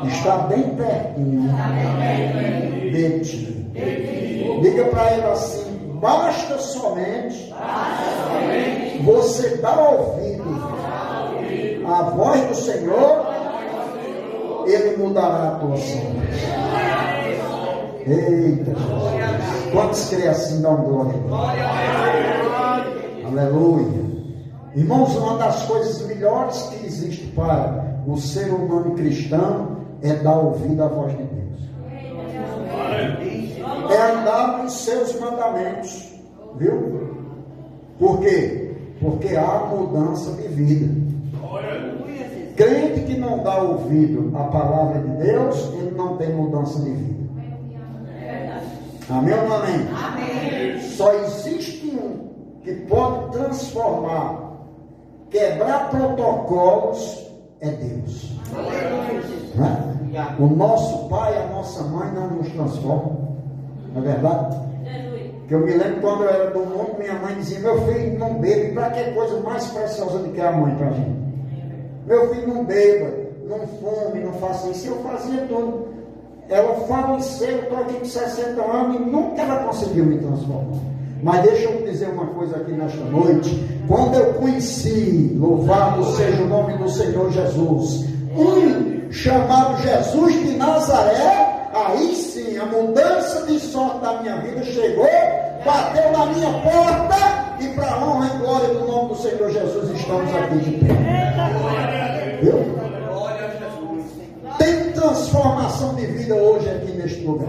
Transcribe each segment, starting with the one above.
está bem pertinho de ti. Diga para ele assim: basta somente você dar ouvido à voz do Senhor, Ele mudará a tua sorte. Eita Jesus! Quantos creem assim, dão glória? Aleluia! Irmãos, uma das coisas melhores que existe para o ser humano cristão é dar ouvido à voz de Deus. É andar nos seus mandamentos. Viu? Por quê? Porque há mudança de vida. Crente que não dá ouvido à palavra de Deus, ele não tem mudança de vida. Amém ou não amém? Amém. Só existe um que pode transformar, quebrar protocolos, é Deus. Né? O nosso pai, a nossa mãe não nos transformam. Não é verdade? Que eu me lembro quando eu era do mundo, minha mãe dizia: meu filho, não bebe. Para que coisa mais preciosa do que a mãe para a gente? Meu filho, não beba, não fume, não faça isso. Eu fazia tudo. Ela faleceu, eu estou aqui com 60 anos e nunca ela conseguiu me transformar. Mas deixa eu dizer uma coisa aqui nesta noite. Quando eu conheci, louvado seja o nome do Senhor Jesus, um chamado Jesus de Nazaré, aí sim a mudança de sorte da minha vida chegou, bateu na minha porta, e para a honra e glória do nome do Senhor Jesus estamos aqui de pé. Viu? Tem transformação de vida hoje aqui neste lugar.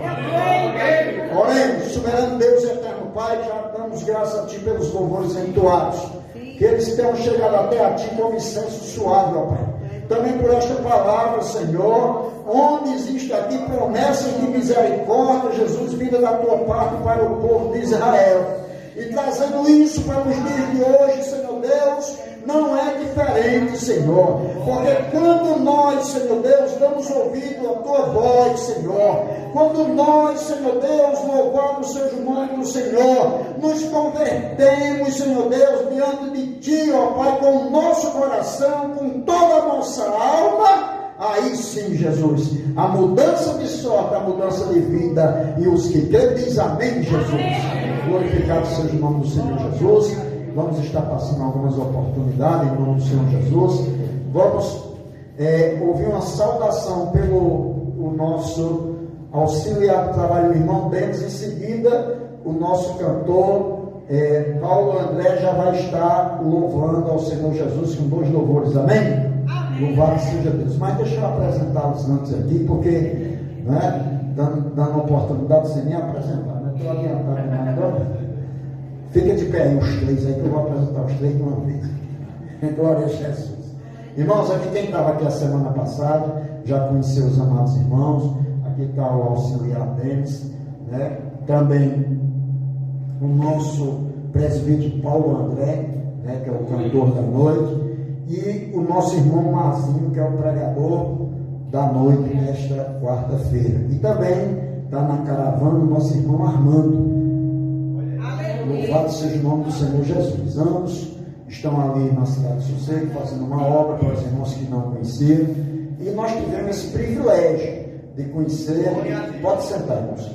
Oremos, soberano Deus, eterno Pai, já damos graças a Ti pelos louvores entoados, que eles tenham chegado até a Ti como incenso suave, ó Pai. Também por esta palavra, Senhor, onde existe aqui promessas de misericórdia, Jesus, vinda da Tua parte para o povo de Israel. E trazendo isso para os dias de hoje, Senhor Deus, não é diferente, Senhor, porque quando nós, Senhor Deus, damos ouvido à Tua voz, Senhor, quando nós, Senhor Deus, louvamos seja o nome do Senhor, nos convertemos, Senhor Deus, diante de Ti, ó Pai, com o nosso coração, com toda a nossa alma, aí sim, Jesus, a mudança de sorte, a mudança de vida, e os que creem diz amém, Jesus. Glorificado seja o nome do Senhor Jesus. Vamos estar passando algumas oportunidades em nome do Senhor Jesus. Vamos ouvir uma saudação pelo o nosso auxiliar do trabalho, o irmão Denis. Em seguida, o nosso cantor Paulo André já vai estar louvando ao Senhor Jesus com 2 louvores. Amém? Louvado seja Deus. Mas deixa eu apresentá-los antes aqui, porque dando oportunidade de você nem apresentar, né? Estou adiantando agora. Fica de pé aí os 3 aí, que eu vou apresentar os 3 de uma vez. Glória a Jesus. Irmãos, aqui quem estava aqui a semana passada já conheceu os amados irmãos. Aqui está o auxiliar deles, né? Também o nosso presbítero Paulo André, né? Que é o cantor da noite, e o nosso irmão Mazinho, que é o pregador da noite nesta quarta-feira. E também está na caravana o nosso irmão Armando. Louvado seja o nome do Senhor Jesus. Ambos estão ali na cidade de Sossego fazendo uma obra para os irmãos que não conheciam. E nós tivemos esse privilégio de conhecer. Pode sentar, irmãos.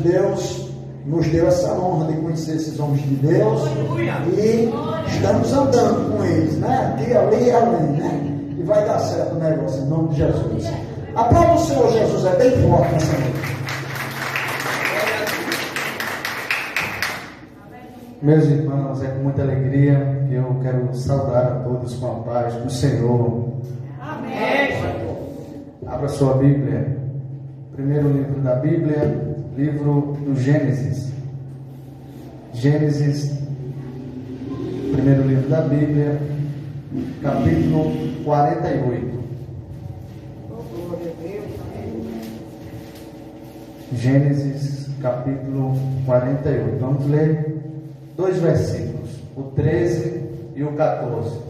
Deus nos deu essa honra de conhecer esses homens de Deus. E estamos andando com eles, né? Aqui, ali e além, né? E vai dar certo o negócio em nome de Jesus. A palavra do Senhor Jesus é bem forte nessa noite. Meus irmãos, é com muita alegria que eu quero saudar a todos com a paz do Senhor. Amém. Abra sua Bíblia. Primeiro livro da Bíblia, livro do Gênesis. Gênesis, primeiro livro da Bíblia, capítulo 48. Gênesis, capítulo 48. Vamos ler 2 versículos, o 13 e o 14.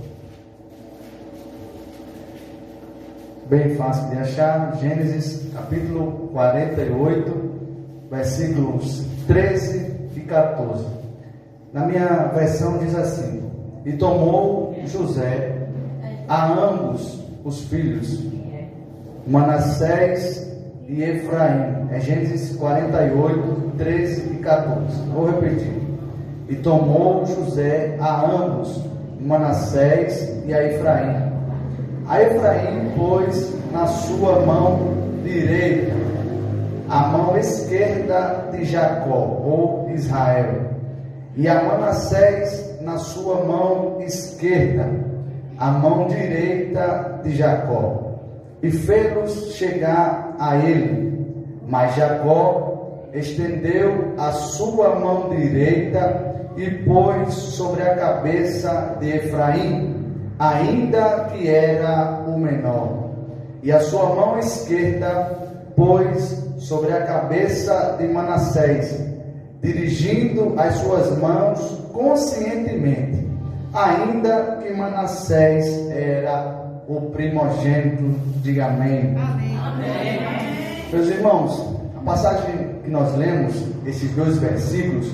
Bem fácil de achar. Gênesis capítulo 48, versículos 13 e 14. Na minha versão diz assim: e tomou José a ambos os filhos Manassés e Efraim. É Gênesis 48, 13 e 14. Vou repetir. E tomou José a ambos, Manassés e a Efraim. A Efraim pôs na sua mão direita a mão esquerda de Jacó, ou Israel, e a Manassés na sua mão esquerda, a mão direita de Jacó, e fê-los chegar a ele. Mas Jacó estendeu a sua mão direita e pôs sobre a cabeça de Efraim, ainda que era o menor, e a sua mão esquerda pôs sobre a cabeça de Manassés, dirigindo as suas mãos conscientemente, ainda que Manassés era o primogênito. Diga amém. Amém. Amém. Meus irmãos, a passagem que nós lemos, esses 2 versículos,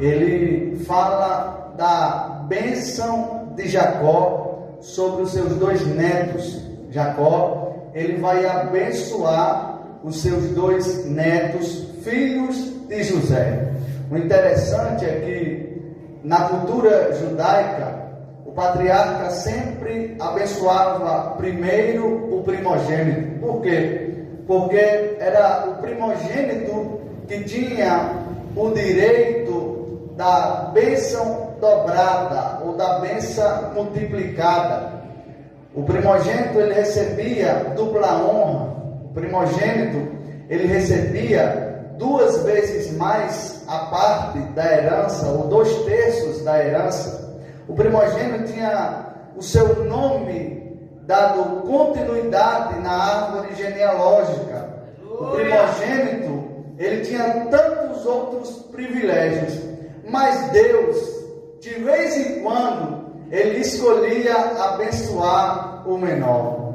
ele fala da bênção de Jacó sobre os seus 2 netos. Jacó, ele vai abençoar os seus 2 netos, filhos de José. O interessante é que na cultura judaica, o patriarca sempre abençoava primeiro o primogênito. Por quê? Porque era o primogênito que tinha o direito da bênção dobrada ou da bênção multiplicada. O primogênito, ele recebia dupla honra. O primogênito, ele recebia 2 vezes mais a parte da herança, ou 2/3 da herança. O primogênito tinha o seu nome dado continuidade na árvore genealógica. O primogênito, ele tinha tantos outros privilégios, mas Deus, de vez em quando, ele escolhia abençoar o menor.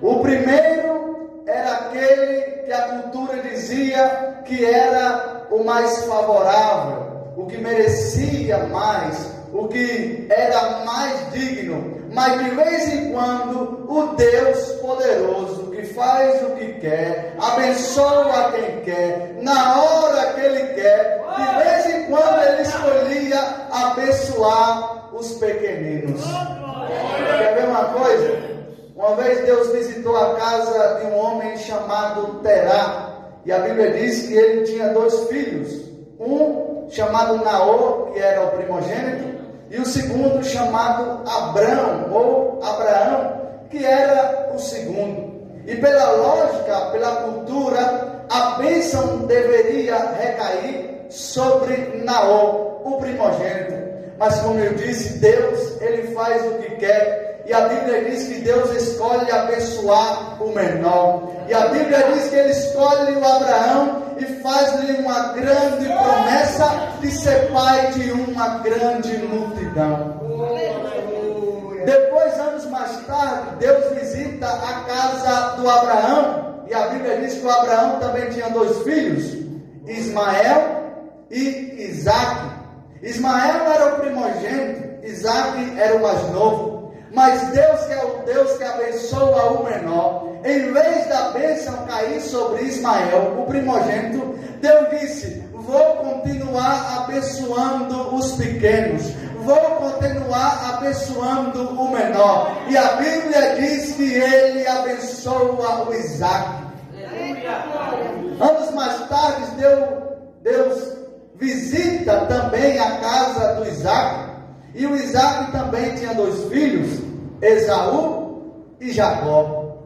O primeiro era aquele que a cultura dizia que era o mais favorável, o que merecia mais, o que era mais digno. Mas de vez em quando, o Deus poderoso, que faz o que quer, abençoa quem quer, na hora que Ele quer, de vez em quando Ele escolhia abençoar os pequeninos. Quer ver uma coisa? Uma vez Deus visitou a casa de um homem chamado Terá, e a Bíblia diz que ele tinha 2 filhos, um chamado Naor, que era o primogênito, e o segundo chamado Abrão, ou Abraão, que era o segundo. E pela lógica, pela cultura, a bênção deveria recair sobre Naor, o primogênito. Mas como eu disse, Deus, Ele faz o que quer. E a Bíblia diz que Deus escolhe abençoar o menor. E a Bíblia diz que Ele escolhe o Abraão e faz-lhe uma grande promessa de ser pai de uma grande multidão. Depois, anos mais tarde, Deus visita a casa do Abraão. E a Bíblia diz que o Abraão também tinha 2 filhos, Ismael e Isaque. Ismael era o primogênito, Isaque era o mais novo. Mas Deus, que é o Deus que abençoa o menor, em vez da bênção cair sobre Ismael, o primogênito, Deus disse: vou continuar abençoando os pequenos, vou continuar abençoando o menor. E a Bíblia diz que ele abençoa o Isaque. Anos mais tarde, Deus visita também a casa do Isaque. E o Isaque também tinha 2 filhos, Esaú e Jacó.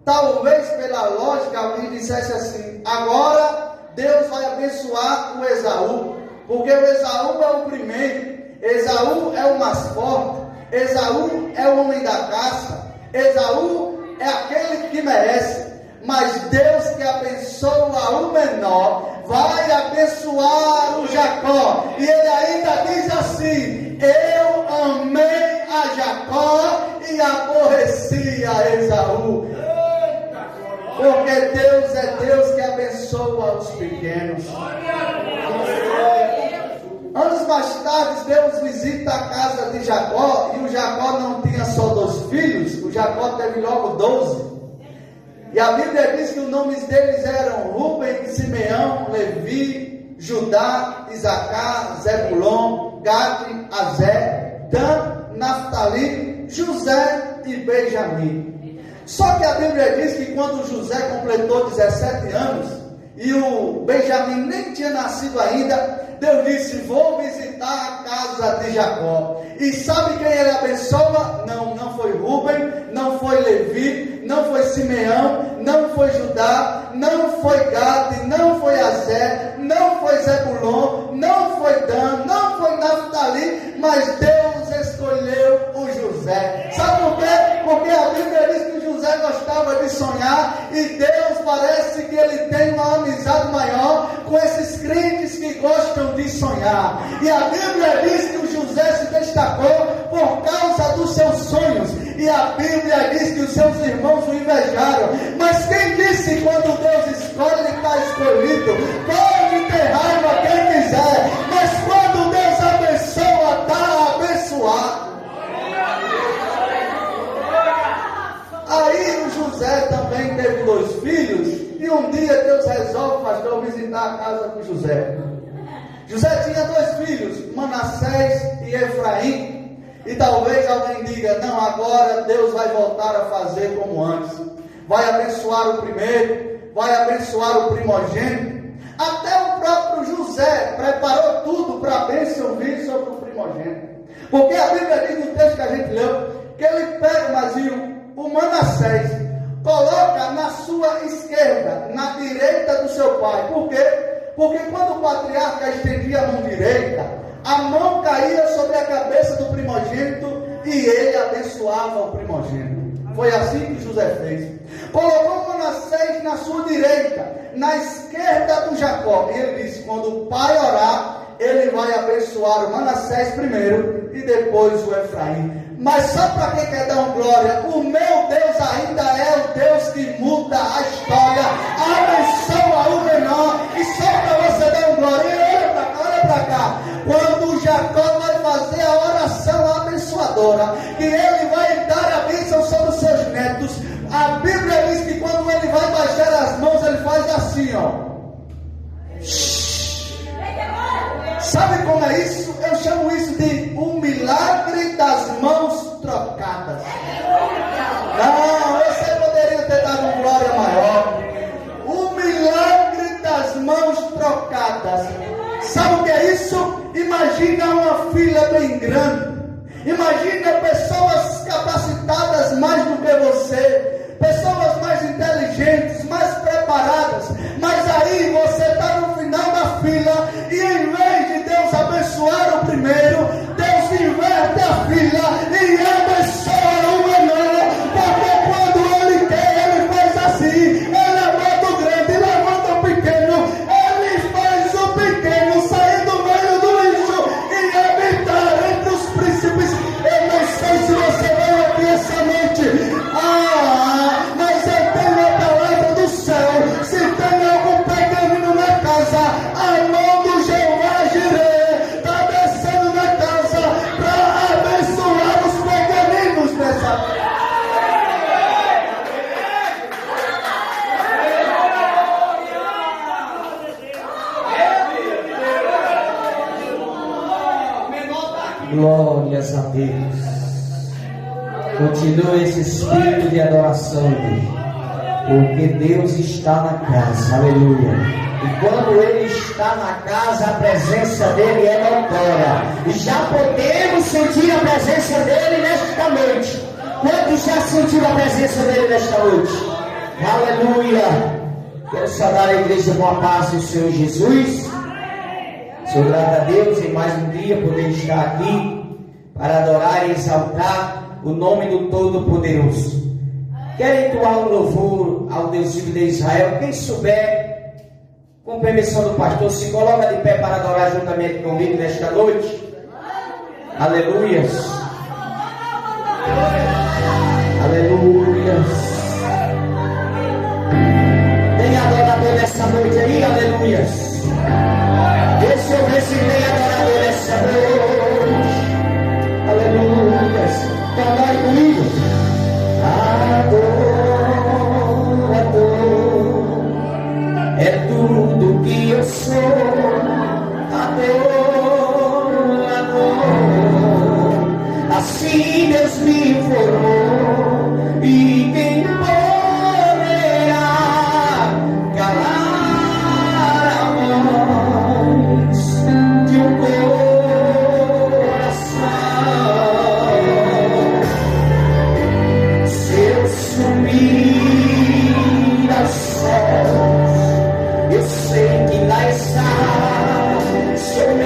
Talvez pela lógica alguém dissesse assim: agora Deus vai abençoar o Esaú, porque o Esaú é o primeiro, Esaú é o mais forte, Esaú é o homem da caça, Esaú é aquele que merece. Mas Deus, que abençoa o menor, vai abençoar o Jacó. E ele ainda diz assim: eu amei a Jacó e aborreci a Esaú. Porque Deus é Deus que abençoa os pequenos. Anos mais tarde, Deus visita a casa de Jacó. E o Jacó não tinha só 2 filhos, o Jacó teve logo 12. E a Bíblia diz que os nomes deles eram Rúben, Simeão, Levi, Judá, Isacar, Zebulon, Gade, Azé, Dan, Naftali, José e Benjamim. Só que a Bíblia diz que quando José completou 17 anos e o Benjamim nem tinha nascido ainda, Deus disse: vou visitar a casa de Jacó. E sabe quem ele abençoa? Não foi Rúben, não foi Levi, não foi Simeão, não foi Judá, não foi Gade, não foi Azé, não foi Zebulon, não foi Dan, não foi Naftali, mas Deus escolheu o José. Sabe por quê? Porque a Bíblia diz que José gostava de sonhar, e Deus parece que ele tem uma amizade maior com esses crentes que gostam de sonhar. E a Bíblia diz que o José se destacou por causa dos seus sonhos, e a Bíblia diz que os seus irmãos o invejaram. Mas quem disse que quando Deus escolhe, ele está escolhido? Pode ter raiva quem quiser, mas quando Deus abençoa, está abençoado. Aí o José também teve 2 filhos, e um dia Deus resolve, pastor, visitar a casa de José. José tinha 2 filhos, Manassés e Efraim. E talvez alguém diga: não, agora Deus vai voltar a fazer como antes, vai abençoar o primeiro, vai abençoar o primogênito. Até o próprio José preparou tudo para a bênção vir sobre o primogênito. Porque a Bíblia diz no texto que a gente leu, que ele pega, Mazinho, o Manassés, coloca na sua esquerda, na direita do seu pai. Por quê? Porque quando o patriarca estendia a mão direita, a mão caía sobre a cabeça do primogênito e ele abençoava o primogênito. Foi assim que José fez. Colocou Manassés na sua direita, na esquerda do Jacó. E ele disse: quando o pai orar, ele vai abençoar o Manassés primeiro e depois o Efraim. Mas só para quem quer dar uma glória, o meu Deus ainda é o Deus que muda a história, abençoa o menor. E só para você dar uma glória, olha para cá. Quando Jacó vai fazer a oração abençoadora, que ele vai dar a bênção sobre os seus netos, a Bíblia diz que quando ele vai baixar as mãos, ele faz assim, ó. Sabe como é isso? Eu chamo isso de um milagre das mãos trocadas. Não, você poderia ter dado uma glória maior. O milagre das mãos trocadas. Sabe o que é isso? Imagina uma fila bem grande. Imagina pessoas capacitadas mais do que você, pessoas mais inteligentes, mais preparadas, mas aí você está no final da fila e em vez de Deus abençoar o primeiro, Deus inverte a fila e abençoa o menor, porque quando ele quer, ele faz assim, ele levanta o grande, levanta o pequeno, ele faz o pequeno sair do meio do lixo e habitar entre os príncipes. Eu não sei se você veio aqui essa noite, mas eu tenho a palavra do céu. Se tem algum pequenino na casa, a mão do Jeová Jireh está descendo na casa para abençoar os pequeninos nessa noite. Glórias a Deus. Continua esse espírito de adoração, porque Deus está na casa, aleluia. E quando Ele está na casa, a presença dEle é notória. E já podemos sentir a presença dEle nesta noite. Quantos já sentiram a presença dEle nesta noite? Aleluia. Quero saudar a igreja com a paz do Senhor Jesus. Sou grato a Deus em mais um dia poder estar aqui para adorar e exaltar o nome do Todo-Poderoso. Quero entoar um louvor ao Deus vivo de Israel. Quem souber, com permissão do pastor, se coloca de pé para adorar juntamente comigo nesta noite. Aleluias. Aleluias. Tem adorador nessa noite aí, aleluias. Deixa eu ver se tem adorador nessa noite. Aleluias. Então vai comigo. Adoro a Assim Deus me informou, e quem poderá calar a voz de um coração? Se eu subir aos céus, eu sei que lá está. Se eu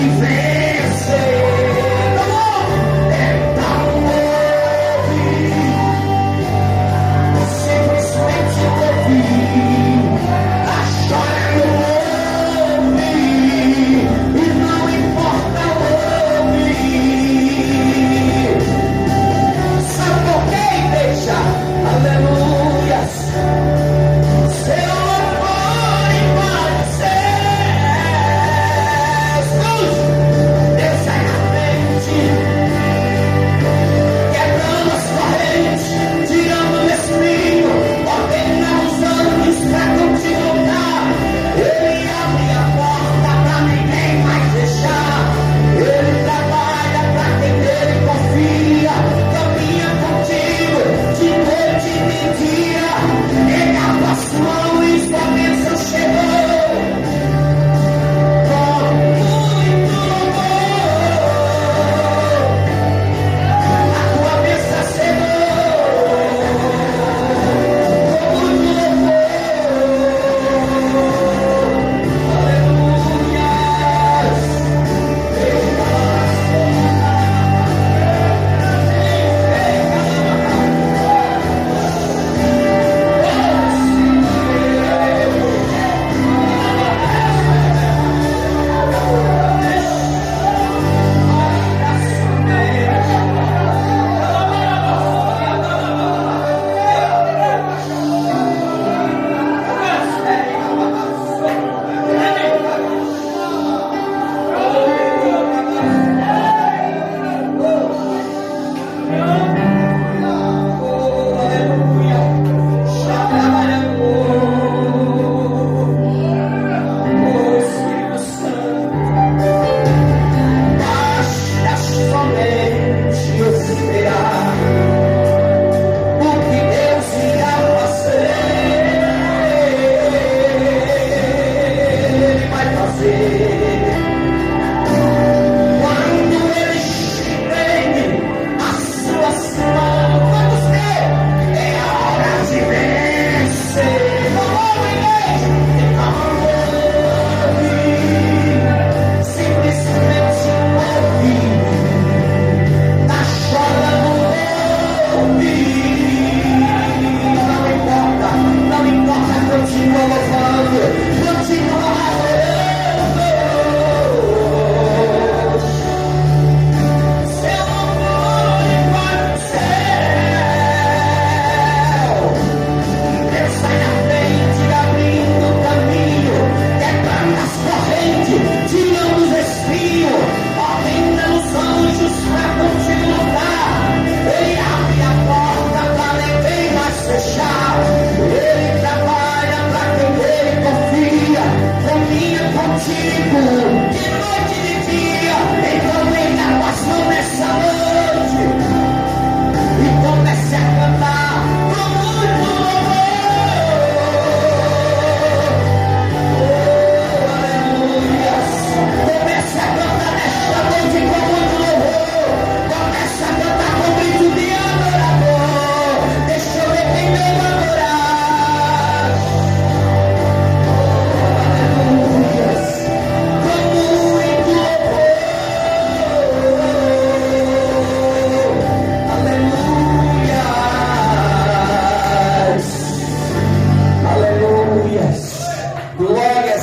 Viver.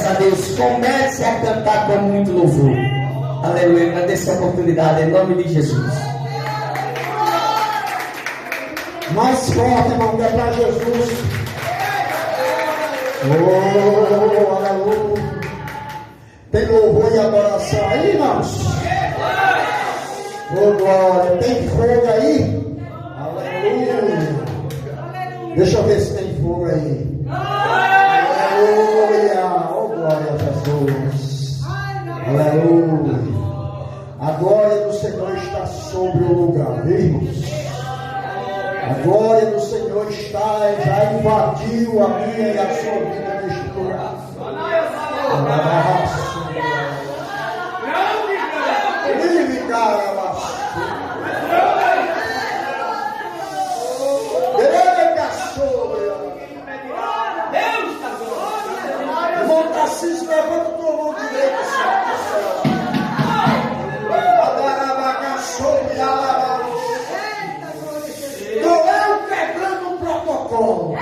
a Deus. Comece a cantar com muito louvor. Aleluia. Agradeço a oportunidade em nome de Jesus. Mais forte, irmão, que é para Jesus. Oh, aleluia. Tem louvor e adoração aí, irmãos? Oh, glória. Tem fogo aí? Aleluia. Deixa eu ver se tem fogo aí. Aleluia. Oh, glória a Jesus. Aleluia. A glória do Senhor está sobre o lugar, viu, irmãos? A glória do Senhor já invadiu a minha e a sua vida neste lugar. Irmão Tarcísio, levanta tua mão direita, estou eu quebrando o protocolo.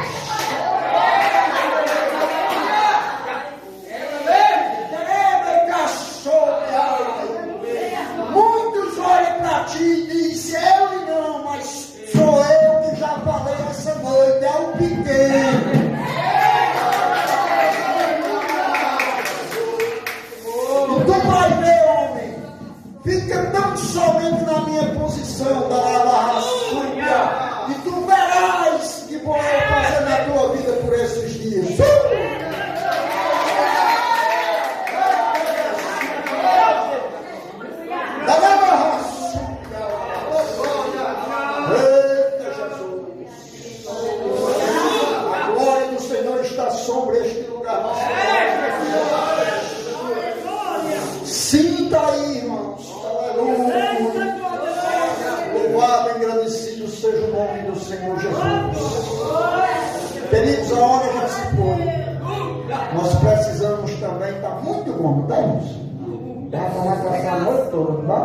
Muitos olham para ti e dizem, eu não, mas sou eu que já falei essa noite, é o pequeno. E tu vai ver, homem, fica tão somente na minha posição da raçúria, e tu verás que vou fazer na tua vida por esses dias. Eita Jesus! A glória do Senhor está sobre este lugar. Sinta aí, irmãos. Aleluia. Louvado e agradecido seja o nome do Senhor Jesus. Queridos, a hora já se foi. Nós precisamos também, está muito bom, não está, irmãos? Dá para falar com essa noite toda, não dá?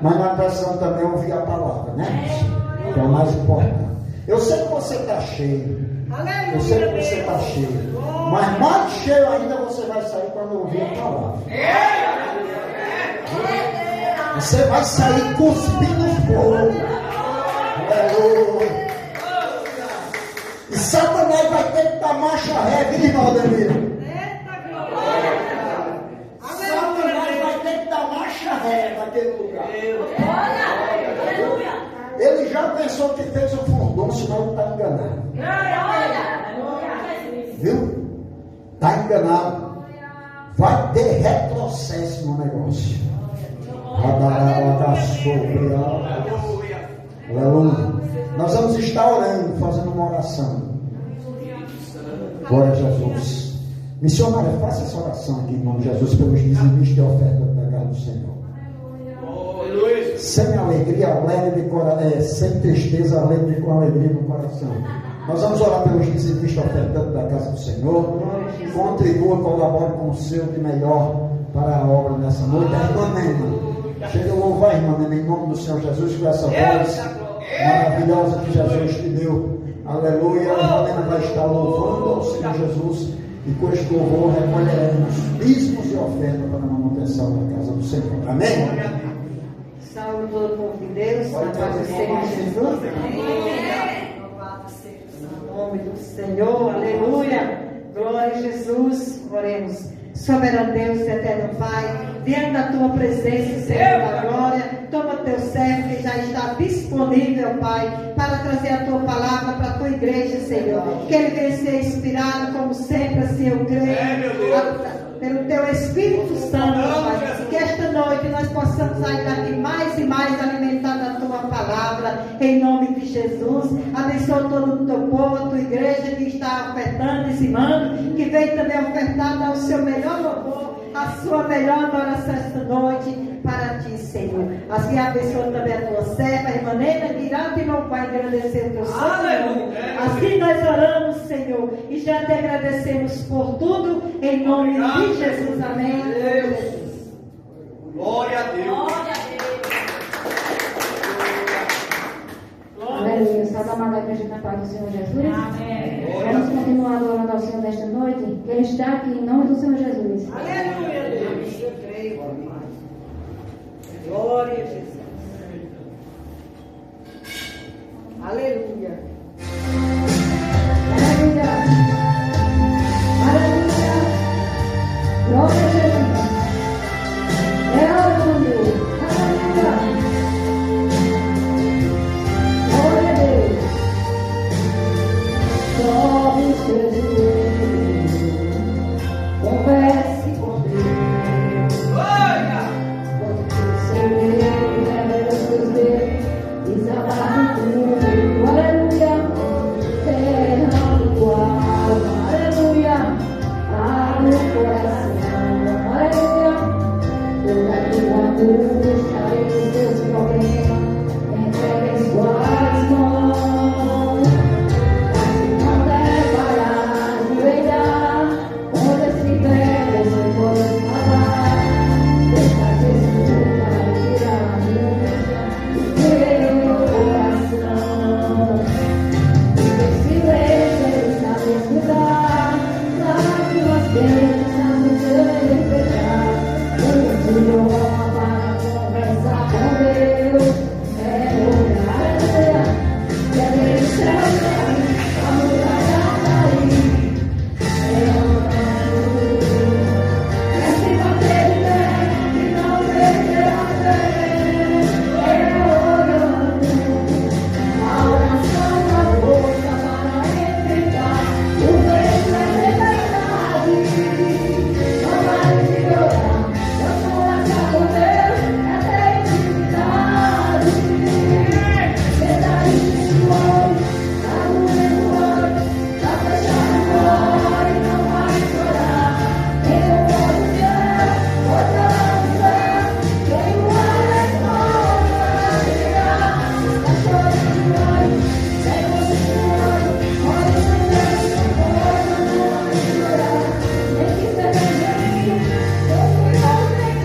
Mas nós precisamos também ouvir a palavra, né? Que é o mais importante. Eu sei que você está cheio. Eu sei que você está cheio. Mas mais cheio ainda você vai sair quando ouvir a palavra. Você vai sair cuspindo fogo. Aleluia. E Satanás vai ter que dar marcha ré, viu, irmão Ademir? Satanás vai ter que dar marcha ré naquele lugar. Ele já pensou que fez o furdunço, mas está enganado. Viu? Está enganado. Vai ter retrocesso no negócio. Aleluia. Nós vamos estar orando, fazendo uma oração. Glória a Jesus. Missionária, faça essa oração aqui, em nome de Jesus, pelos dizimistas e ofertas da casa do Senhor. Sem alegria, alegre de coração, sem tristeza, alegre com alegria no coração. Nós vamos orar pelos dizimistas ofertantes da casa do Senhor. Contribua, colabore com o seu de melhor para a obra nessa noite. A irmã Nena, chega a louvar a irmã Nena em nome do Senhor Jesus com essa voz maravilhosa que Jesus te deu. Aleluia. A irmã Nena vai estar louvando ao Senhor Jesus. E com este louvor recolheremos dízimos e ofertas para a manutenção da casa do Senhor. Amém? Salve todo o povo de Deus, na paz do Senhor Jesus. Louvado seja o nome do Senhor, aleluia. Glória a Jesus. Oremos. Soberano Deus, eterno Pai, diante da tua presença, Senhor da glória, toma teu servo que já está disponível, Pai, para trazer a tua palavra para a tua igreja, Senhor. Que ele venha ser inspirado, como sempre, assim eu creio, pelo teu Espírito Santo, Pai. Que esta noite nós possamos sair daqui mais e mais alimentados da tua palavra, em nome de Jesus. Abençoa todo o teu povo, a tua igreja que está ofertando, dizimando, que vem também ofertar, dar o seu melhor louvor, a sua melhor adoração esta noite para ti, Senhor. Assim abençoa também a tua serva, a irmã Nena, que irá te louvar e agradecer o teu santo nome. Assim nós oramos, Senhor, e já te agradecemos por tudo, em nome de Jesus. Amém. Glória a Deus. Glória Aleluia. Salve a amada igreja na paz do Senhor Jesus. Amém. Vamos continuar adorando ao Senhor nesta noite. Que Ele está aqui em nome do Senhor Jesus. Aleluia, Deus. Eu creio, Pai. Glória a Jesus. Aleluia. Aleluia. Aleluia. Glória a Jesus. É a hora do Deus. Aleluia. Glória a Deus. Sobe os teus joelhos. Converse com Deus. Porque o segredo revela os teus dedos. Desabafa tudo. Aleluia. Derrama tua alma. Aleluia. Abre o coração. Aleluia. Toda tua dúvida está em teus problemas. Entrega em suas mãos. Não deve parar de orar. Onde estiver, você pode falar. Deixa Jesus para tirar a dúvida do teu coração. Vive silêncio, Ele sabe escutar. Lágrimas quentes, sabe interpretar. Ele te honra para conversar com Deus. É orar, é deixar a muralha cair. É orar, é se manter de pé e não perder a fé. É orando, a oração da força para enfrentar o vento é liberdade. Não vai te orar, não conversa com Deus, é ter intimidade. Senta aí no olho, tá doendo o olho, tá fechado o olho, não vai chorar. Quem não pode ver, pode avançar. Quem não olha é só para tirar. Tá chorando o olho, sem você no olho. Olha o seu Deus, não vai chorar. Nem que seja bem, eu fui ao bem,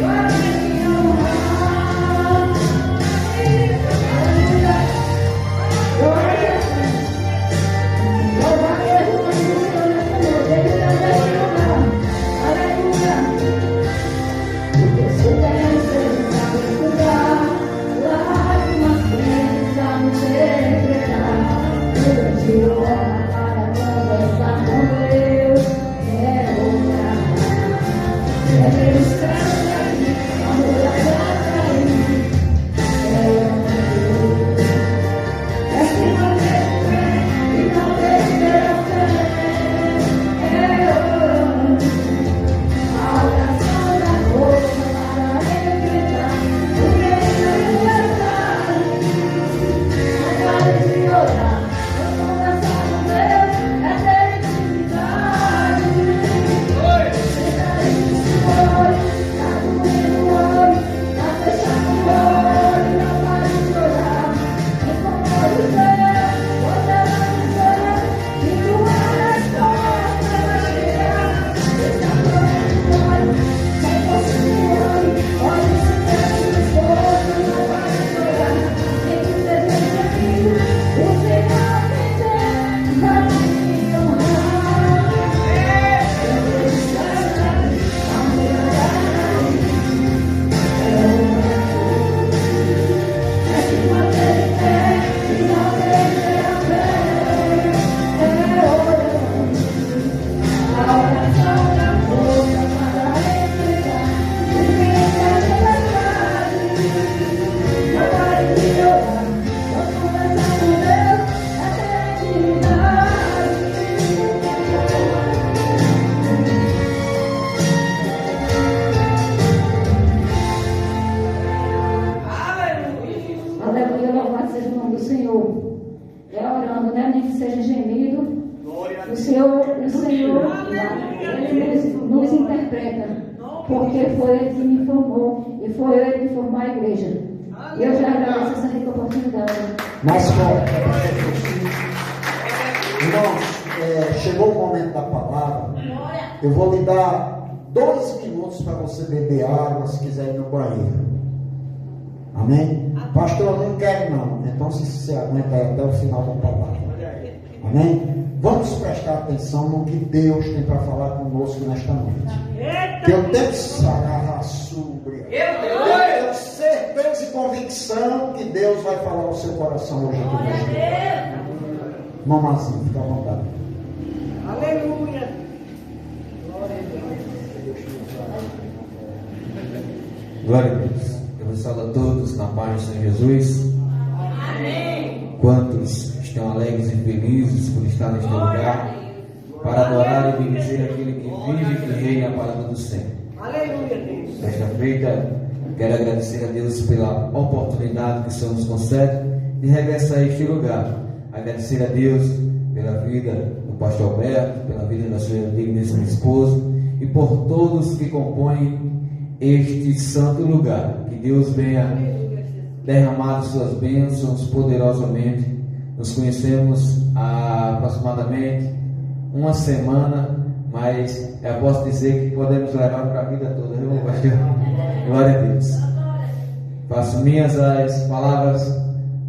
para me honrar. Aleluia. Glória a Jesus. Louvado seja o nome do Senhor nesta noite. Ele está neste lugar. Aleluia. Porque silêncio Ele sabe escutar. Lágrimas quentes sabe interpretar. Ele te honra para conversar com Deus. É orar. É ver os céus cair, a muralha cair. É orar. É se manter de pé e não perder a fé. É orando, a oração da força para enfrentar o medo da liberdade. Não pare de orar, não conversar com Deus, é ter intimidade. Senta aí no olho, tá doendo o olho, tá fechado o olho, não pare de orar. Quem pode ver, pode avançar. E tua resposta vai chegar. Está doendo o olho, sem você no olho. Olha se tem esposa, não vai chorar. Nem que seja filho, o Senhor tem vai te honrar. Eu estou a muralha é se manter de pé e não perder a fé. É orando, a oração da força para enfrentar o medo da liberdade. Não pare de orar, não conversar com Deus, é ter intimidade. Aleluia, louvado seja o nome do Senhor. É orando, né? Nem que seja gemido. O Senhor, Ele nos interpreta. Porque foi Ele que me formou e foi Ele que formou a igreja. E eu já agradeço essa rica oportunidade. Mais forte. Irmãos, chegou o momento da palavra. Eu vou lhe dar 2 minutos para você beber água, se quiser ir no banheiro. Amém? Pastor, eu não quero não. Então se você aguenta aí até o final da palavra. Amém? Vamos prestar atenção no que Deus tem para falar conosco nesta noite. Que eu tenho certeza e convicção que Deus vai falar ao seu coração hoje aqui. Mamazinho, fica à vontade. Aleluia. Glória a Deus. Eu vos saúdo a todos na paz do Senhor Jesus. Amém. Quantos estão alegres e felizes por estar neste lugar para adorar e bendizer aquele que vive e que reina para todo sempre. Aleluia, Deus. Nesta feita, quero agradecer a Deus pela oportunidade que o Senhor nos concede de regressar a este lugar. Agradecer a Deus pela vida do pastor Alberto, pela vida da sua digníssima esposa e por todos que compõem este santo lugar. Que Deus venha derramar suas bênçãos poderosamente. Nos conhecemos há aproximadamente uma semana, mas eu posso dizer que podemos levar para a vida toda, viu, pastor? Glória a Deus. Faço minhas as palavras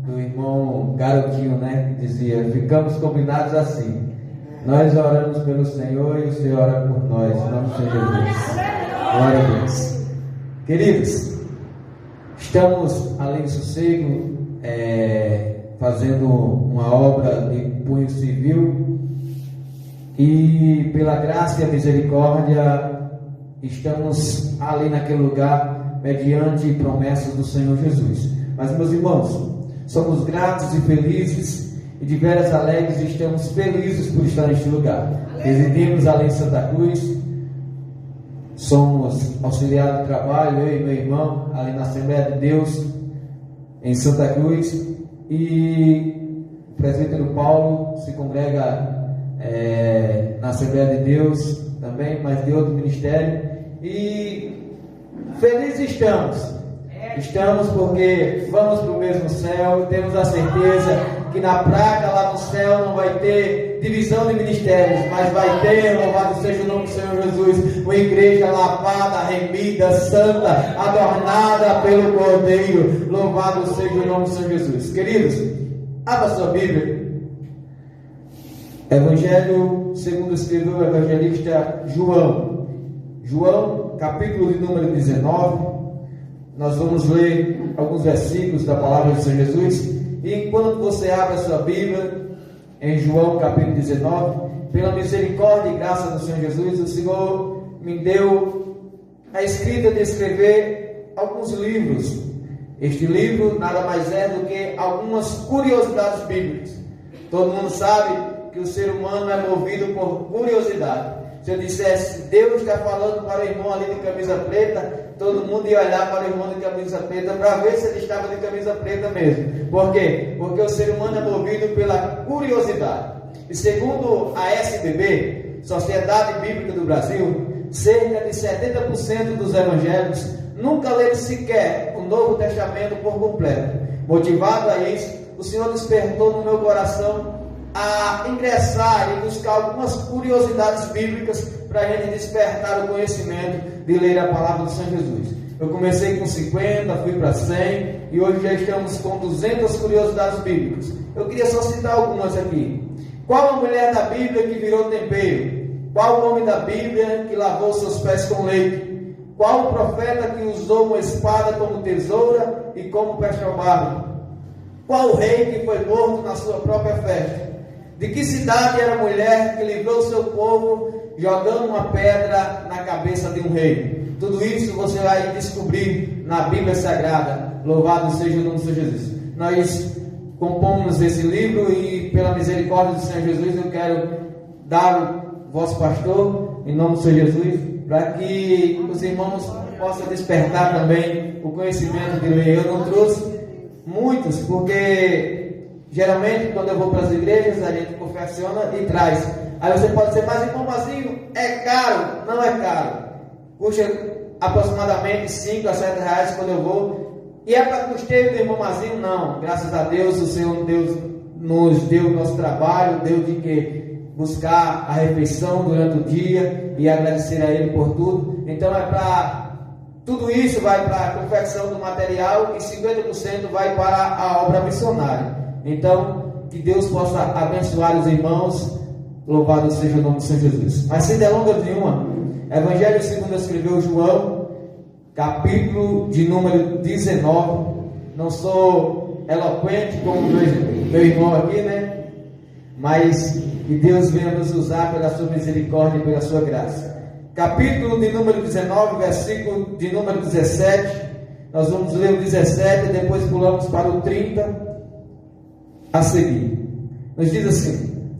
do irmão Garotinho, né? Que dizia: ficamos combinados assim. Nós oramos pelo Senhor e o Senhor ora por nós. Em nome do Senhor Jesus. Glória a Deus. Queridos, estamos além do sossego, fazendo uma obra de punho civil e pela graça e a misericórdia estamos ali naquele lugar mediante promessas do Senhor Jesus. Mas, meus irmãos, somos gratos e felizes e de veras alegres e estamos felizes por estar neste lugar. Residimos ali em Santa Cruz, somos auxiliares de trabalho, eu e meu irmão, ali na Assembleia de Deus em Santa Cruz, e o presbítero Paulo se congrega na Assembleia de Deus também, mas de outro ministério, e felizes estamos porque vamos para o mesmo céu. Temos a certeza que na praga lá no céu não vai ter divisão de ministérios, mas vai ter, louvado seja o nome do Senhor Jesus, uma igreja lavada, remida, santa, adornada pelo Cordeiro. Louvado seja o nome do Senhor Jesus. Queridos, abra sua Bíblia. Evangelho segundo escreveu o evangelista João. João, capítulo de número 19. Nós vamos ler alguns versículos da palavra do Senhor Jesus. E enquanto você abre a sua Bíblia, em João capítulo 19, pela misericórdia e graça do Senhor Jesus, o Senhor me deu a escrita de escrever alguns livros. Este livro nada mais é do que algumas curiosidades bíblicas. Todo mundo sabe que o ser humano é movido por curiosidade. Se eu dissesse, Deus está falando para o irmão ali de camisa preta, todo mundo ia olhar para o irmão de camisa preta para ver se ele estava de camisa preta mesmo. Por quê? Porque o ser humano é movido pela curiosidade. E segundo a SBB, Sociedade Bíblica do Brasil, cerca de 70% dos evangélicos nunca leram sequer o Novo Testamento por completo. Motivado a isso, o Senhor despertou no meu coração a ingressar e buscar algumas curiosidades bíblicas para a gente despertar o conhecimento de ler a palavra do Senhor Jesus. Eu comecei com 50, fui para 100 e hoje já estamos com 200 curiosidades bíblicas. Eu queria só citar algumas aqui. Qual a mulher da Bíblia que virou tempero? Qual o homem da Bíblia que lavou seus pés com leite? Qual o profeta que usou uma espada como tesoura e como peixe-barro? Qual o rei que foi morto na sua própria festa? De que cidade era a mulher que livrou seu povo jogando uma pedra na cabeça de um rei? Tudo isso você vai descobrir na Bíblia Sagrada. Louvado seja o nome do Senhor Jesus. Nós compomos esse livro e pela misericórdia do Senhor Jesus eu quero dar o vosso pastor, em nome do Senhor Jesus, para que os irmãos possam despertar também o conhecimento de ler. Eu não trouxe muitos, porque geralmente, quando eu vou para as igrejas, a gente confecciona e traz. Aí você pode dizer, mas irmão Mazinho, é caro? Não é caro. Custa aproximadamente 5 a 7 reais quando eu vou. E é para custeio do irmão Mazinho? Não. Graças a Deus, o Senhor Deus nos deu o nosso trabalho, deu de que buscar a refeição durante o dia e agradecer a Ele por tudo. Então é para tudo isso vai para a confecção do material e 50% vai para a obra missionária. Então, que Deus possa abençoar os irmãos, louvado seja o nome do Senhor Jesus. Mas sem delongas nenhuma, Evangelho segundo escreveu João, capítulo de número 19. Não sou eloquente como meu irmão aqui, né? Mas que Deus venha nos usar pela sua misericórdia e pela sua graça. Capítulo de número 19, versículo de número 17. Nós vamos ler o 17 e depois pulamos para o 30 a seguir. Nos diz assim,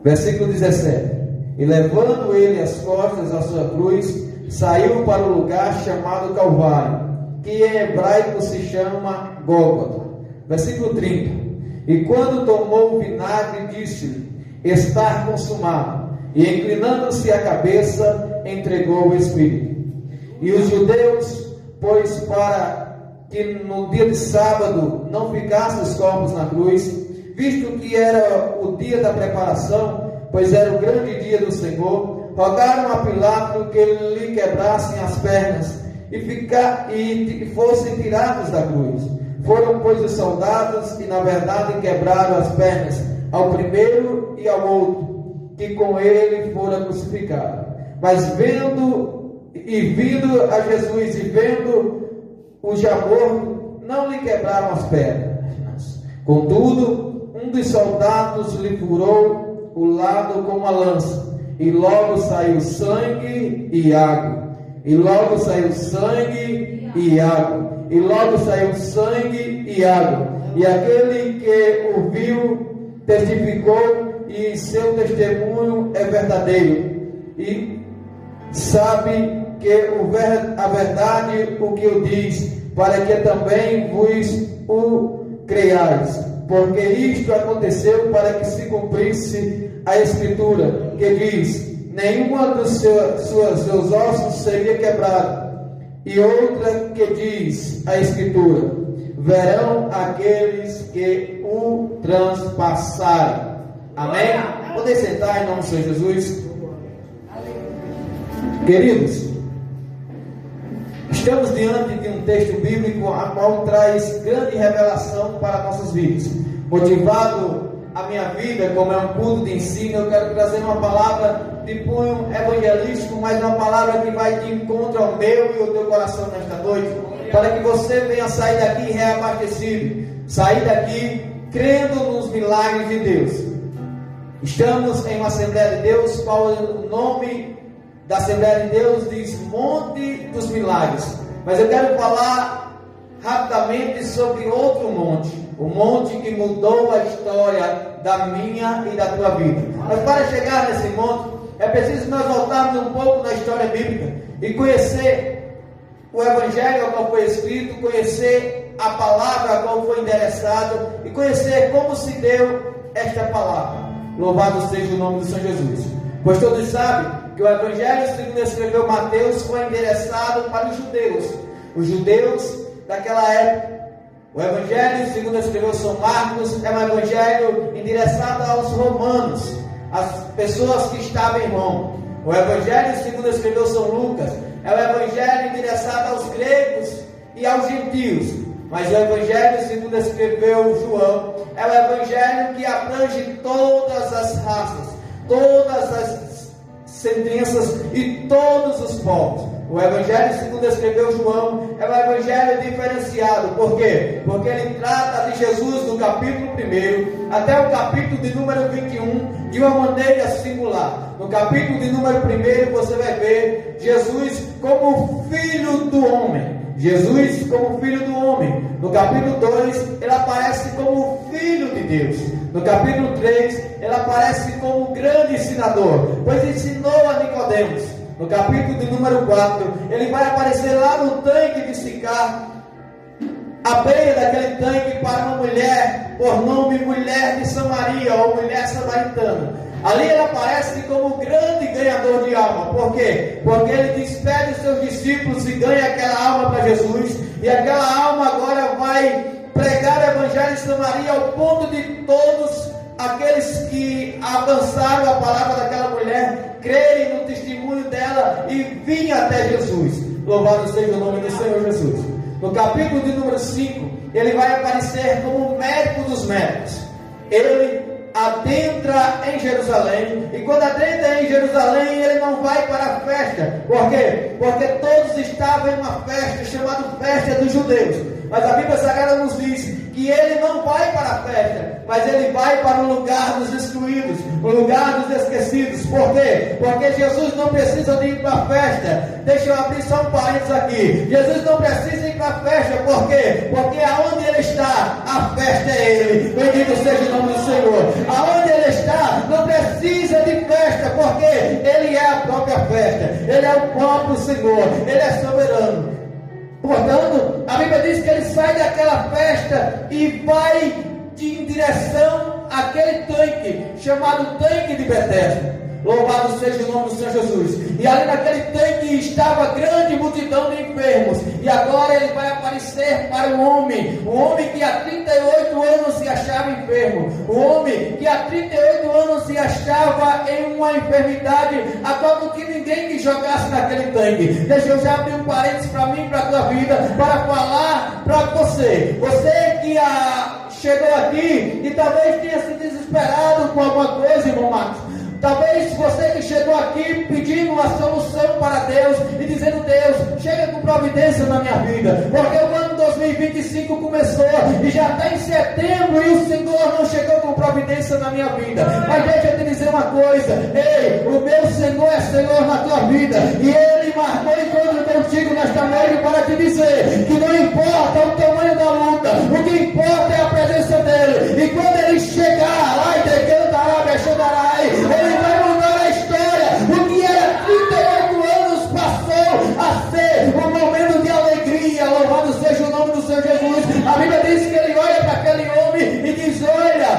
versículo 17: E levando ele as costas à sua cruz, saiu para o lugar chamado Calvário, que em hebraico se chama Gólgota. Versículo 30: E quando tomou o vinagre, disse-lhe: Está consumado. E inclinando-se a cabeça, entregou o Espírito. E os judeus, pois para que no dia de sábado não ficassem os corpos na cruz, visto que era o dia da preparação, pois era o grande dia do Senhor, rogaram a Pilato que lhe quebrassem as pernas e fossem tirados da cruz. Foram, pois, os soldados e, na verdade, quebraram as pernas ao primeiro e ao outro, que com ele fora crucificado. Mas vindo a Jesus e vendo o já morto, não lhe quebraram as pernas. Contudo, um dos soldados lhe furou o lado com uma lança, e logo saiu sangue e água. E logo saiu sangue e água. E logo saiu sangue e água. E aquele que o viu testificou, e seu testemunho é verdadeiro. E sabe que a verdade o que eu diz, para que também vos o creiais. Porque isto aconteceu para que se cumprisse a Escritura, que diz: nenhuma dos seus ossos seria quebrada. E outra que diz a Escritura: verão aqueles que o transpassarem. Amém? Podem sentar em nome do Senhor Jesus. Queridos, estamos diante de um texto bíblico a qual traz grande revelação para nossas vidas. Motivado a minha vida, como é um culto de ensino, eu quero trazer uma palavra de cunho evangelístico, mas uma palavra que vai de encontro ao meu e ao teu coração nesta noite, para que você venha sair daqui reabastecido, sair daqui crendo nos milagres de Deus. Estamos em uma Assembleia de Deus, qual é o nome da Assembleia de Deus? Diz Monte dos Milagres. Mas eu quero falar rapidamente sobre outro monte, o monte que mudou a história da minha e da tua vida. Mas para chegar nesse monte, é preciso nós voltarmos um pouco na história bíblica e conhecer o Evangelho ao qual foi escrito, conhecer a palavra a qual foi endereçada e conhecer como se deu esta palavra. Louvado seja o nome do Senhor Jesus. Pois todos sabem que o Evangelho, segundo escreveu Mateus, foi endereçado para os judeus daquela época. O Evangelho, segundo escreveu São Marcos, é um Evangelho endereçado aos romanos, às pessoas que estavam em Roma. O Evangelho, segundo escreveu São Lucas, é um Evangelho endereçado aos gregos e aos gentios. Mas o Evangelho, segundo escreveu João, é o Evangelho que abrange todas as raças, todas as sentenças e todos os povos. O Evangelho, segundo escreveu João, é um Evangelho diferenciado. Por quê? Porque ele trata de Jesus do capítulo 1 até o capítulo de número 21 de uma maneira singular. No capítulo de número 1 você vai ver Jesus como Filho do Homem. Jesus como Filho do Homem. No capítulo 2 ele aparece como Filho de Deus. No capítulo 3 ele aparece como grande ensinador, pois ensinou a Nicodemos. No capítulo de número 4 ele vai aparecer lá no tanque de Sicar, à beira daquele tanque, para uma mulher por nome Mulher de Samaria, ou Mulher Samaritana. Ali ele aparece como grande ganhador de alma. Por quê? Porque ele despede os seus discípulos e ganha aquela alma para Jesus. E aquela alma agora vai pregar o Evangelho de Samaria ao ponto de todos aqueles que avançaram a palavra daquela mulher, crerem no testemunho dela e virem até Jesus. Louvado seja o nome do Senhor Jesus. No capítulo de número 5, ele vai aparecer como médico dos médicos. Ele adentra em Jerusalém, e quando adentra em Jerusalém, ele não vai para a festa. Por quê? Porque todos estavam em uma festa chamada Festa dos Judeus. Mas a Bíblia Sagrada nos diz que ele não vai para a festa, mas ele vai para o lugar dos excluídos, o lugar dos esquecidos. Por quê? Porque Jesus não precisa de ir para a festa. Deixa eu abrir só um parênteses aqui. Jesus não precisa ir para a festa. Por quê? Porque aonde ele está, a festa é ele. Bendito seja o nome do Senhor. Aonde ele está, não precisa de festa, porque ele é a própria festa. Ele é o próprio Senhor. Ele é soberano. Portanto, a Bíblia diz que ele sai daquela festa e vai em direção àquele tanque, chamado tanque de Betesda. Louvado seja o nome do Senhor Jesus. E ali naquele tanque estava grande multidão de enfermos. E agora ele vai aparecer para um homem que há 38 anos se achava enfermo. Um homem que há 38 anos se achava em uma enfermidade a qual não tinha ninguém que jogasse naquele tanque. Deixa eu já abrir um parênteses para mim e para a tua vida, para falar para você. Você que chegou aqui e talvez tenha se desesperado com alguma coisa, irmão Marcos. Talvez você que chegou aqui pedindo uma solução para Deus e dizendo: Deus, chega com providência na minha vida, porque o ano 2025 começou e já está em setembro e o Senhor não chegou com providência na minha vida. Mas deixa eu te dizer uma coisa: ei, o meu Senhor é Senhor na tua vida, e Ele marcou encontro contigo nesta noite para te dizer que não importa o tamanho da luta, o que importa é a presença dEle. E quando Ele chegar lá e ele vai mudar a história. O que era 38 anos passou a ser um momento de alegria. Louvado seja o nome do Senhor Jesus. A Bíblia diz que ele olha para aquele homem e diz: olha,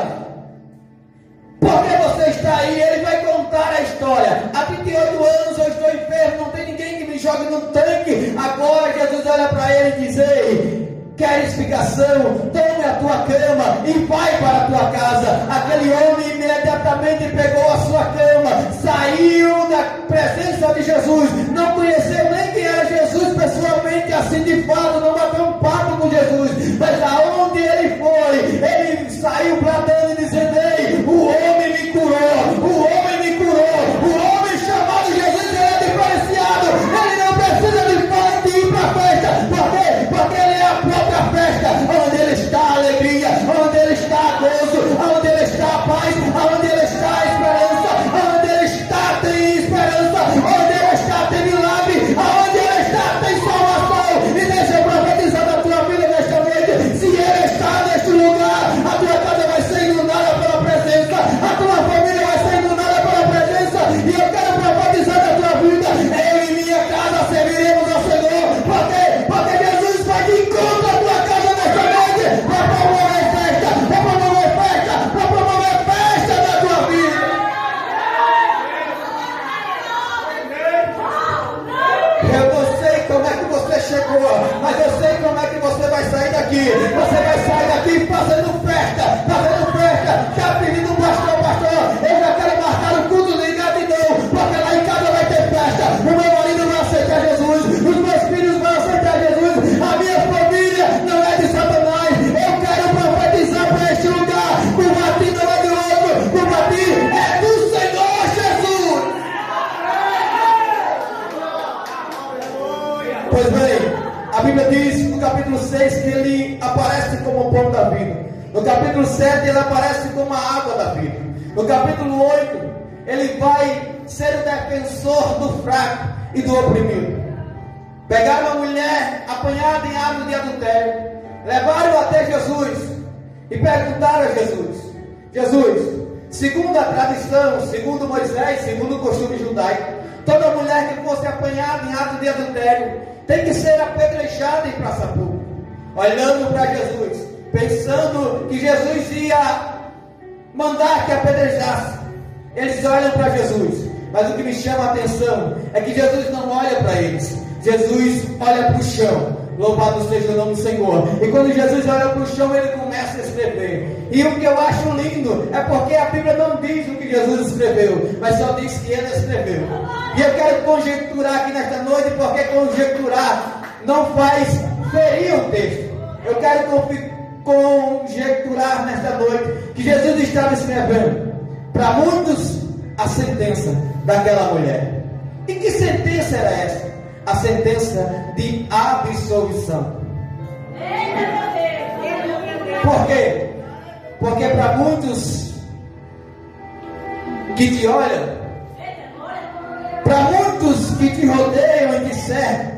por que você está aí? Ele vai contar a história. Há 38 anos eu estou enfermo, não tem ninguém que me jogue no tanque. Agora Jesus olha para ele e diz: ei, quer explicação? Tome a tua cama e vai para a tua casa. Aquele homem imediatamente pegou a sua cama, saiu da presença de Jesus, não conheceu nem quem era Jesus pessoalmente, assim de fato, não bateu um papo com Jesus, mas aonde ele foi, ele saiu bradando e dizendo: ei, o homem me curou, o homem me curou, o homem chamado Jesus é diferenciado. Ele não precisa de ir para a festa. Por quê? Porque ele é a própria festa. Onde ele está a alegria, onde ele está a gozo, onde ele está a paz, onde ele está a esperança, onde ele está tem esperança, onde ele está tem milagre, onde ele está tem salvação. E deixa eu profetizar na tua vida nesta noite: se ele está neste lugar, a tua casa vai ser inundada pela presença, a tua família vai ser inundada pela presença. E eu quero profetizar na tua vida: eu e minha casa serviremos ao Senhor. Por quê? Porque Jesus vai de encontro à tua casa nesta noite para promover festa, para promover festa, para promover festa na tua vida. Eu não sei como é que você chegou, mas eu sei como é que você vai sair daqui. Você vai sair daqui fazendo festa, já pedindo pastor, eu já quero marcar o culto de gratidão, porque lá em casa vai ter festa. O meu marido vai aceitar Jesus, os meus filhos vão aceitar Jesus, a minha família não é de Satanás. Eu quero profetizar para este lugar: o batismo não é de outro, o batismo é do Senhor Jesus. Pois bem, a Bíblia diz no capítulo 6 que ele aparece como o pão da vida. No capítulo 7 ele aparece como a água da vida. No capítulo 8 ele vai ser o defensor do fraco e do oprimido. Pegaram uma mulher apanhada em ato de adultério, levaram até Jesus e perguntaram a Jesus: Jesus, segundo a tradição, segundo Moisés, segundo o costume judaico, toda mulher que fosse apanhada em ato de adultério tem que ser apedrejada em praça pública. Olhando para Jesus, pensando que Jesus ia mandar que apedrejasse, eles olham para Jesus. Mas o que me chama a atenção é que Jesus não olha para eles. Jesus olha para o chão. Louvado seja o nome do Senhor. E quando Jesus olha para o chão, ele começa a escrever. E o que eu acho lindo é porque a Bíblia não diz o que Jesus escreveu, mas só diz que ele escreveu. E eu quero conjecturar aqui nesta noite, porque conjecturar não faz ferir o texto. Eu quero conjecturar nesta noite que Jesus estava escrevendo para muitos a sentença daquela mulher. E que sentença era essa? A sentença de absolvição. Por quê? Porque para muitos que te olham, para muitos que te rodeiam e te cercam,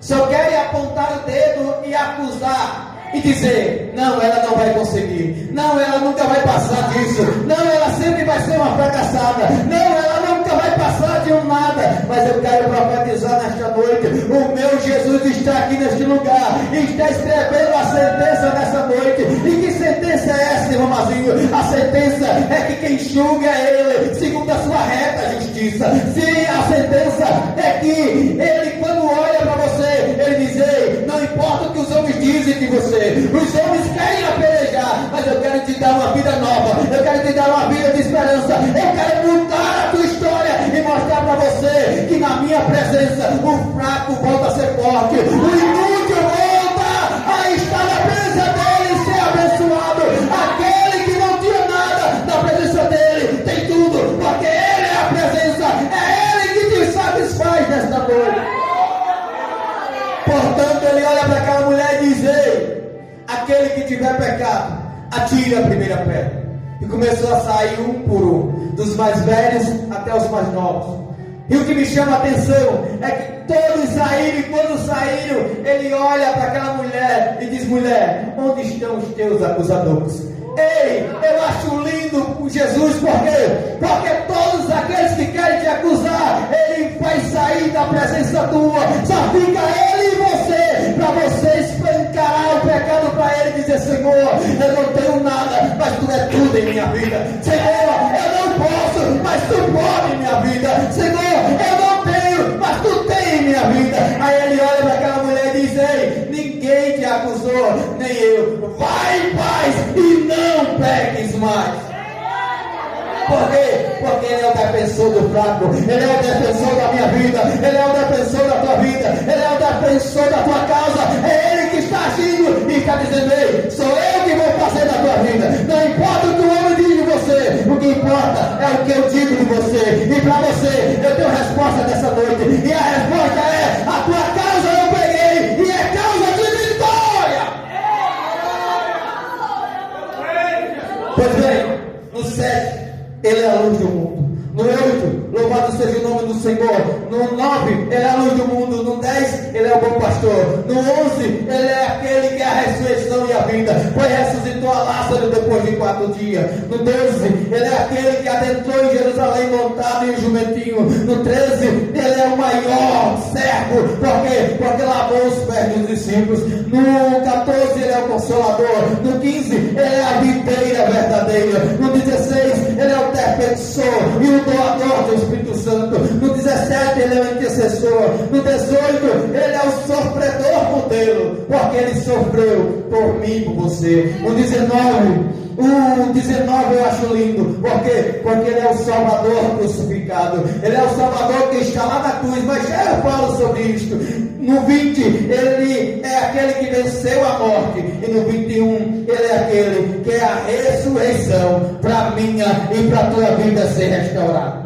só querem apontar o dedo e acusar e dizer: não, ela não vai conseguir, não, ela nunca vai passar disso, não, ela sempre vai ser uma fracassada, não, ela nunca vai passar de um nada. Mas eu quero profetizar nesta noite: o meu Jesus está aqui neste lugar e está escrevendo a sentença nessa noite. E que sentença é essa, irmão Mazinho? A sentença é que quem julga é ele, segundo a sua reta justiça. Sim, a sentença é que ele, quando olha para você, ele diz: ei, não importa o que os homens dizem de você, os homens querem apedrejar, mas eu quero te dar uma vida nova, eu quero te dar uma vida de esperança, eu quero mudar a tua história e mostrar para você que na minha presença o fraco volta a ser forte, o inútil volta a estar na presença dele e ser abençoado. Aquele que não tinha nada na presença dele tem tudo, porque ele é a presença, é ele que te satisfaz nesta noite. Portanto, ele olha para aquela mulher e diz: ei, aquele que tiver pecado, atire a primeira pedra. E começou a sair um por um, dos mais velhos até os mais novos. E o que me chama a atenção é que todos saíram, e quando saíram, ele olha para aquela mulher e diz: mulher, onde estão os teus acusadores? Ei, eu acho lindo o Jesus, por quê? Porque todos aqueles que querem te acusar, ele vai sair da presença tua, só fica ele e você, para você escancarar o pecado para ele e dizer: Senhor, eu não tenho nada, mas tu é tudo em minha vida. Senhor, eu não posso, mas tu pode em minha vida. Senhor, eu não tenho, mas tu tem em minha vida. Aí ele olha para aquela mulher e diz: ei, ninguém te acusou, nem eu. Vai em paz e não peques mais. Por quê? Porque ele é o defensor do fraco, ele é o defensor da minha vida, ele é o defensor da tua vida, ele é o defensor da tua causa, é ele que está agindo e está dizendo: ei, sou eu que vou fazer da tua vida. Não importa o que o homem diz de você, o que importa é o que eu digo de você. E para você, eu tenho resposta dessa noite, e a resposta é: a tua causa eu peguei, e é causa de vitória. Pois bem, no 7, ele é a luz do mundo. No 8, louvado seja o nome do Senhor. No 9, ele é a luz do mundo. No 10, ele é o bom pastor. No 11, ele é aquele que é a ressurreição e a vida, pois ressuscitou a Lázaro depois de 4 dias. No 12, ele é aquele que adentrou em Jerusalém montado em um jumentinho. No 13, ele é o maior servo. Por quê? Porque lavou os pés dos discípulos. No 14, ele é o consolador. No 15, ele é a videira verdadeira. No 16, ele é o defensor e o doador do Espírito Santo. No 17, ele é o intercessor. No 18, ele é o sofredor modelo, porque ele sofreu por mim e por você. No 19, eu acho lindo. Por quê? Porque ele é o Salvador crucificado. Ele é o Salvador que está lá na cruz. Mas já eu falo sobre isto. No 20, ele é aquele que venceu a morte. E no 21, ele é aquele que é a ressurreição para minha e para a tua vida ser restaurada.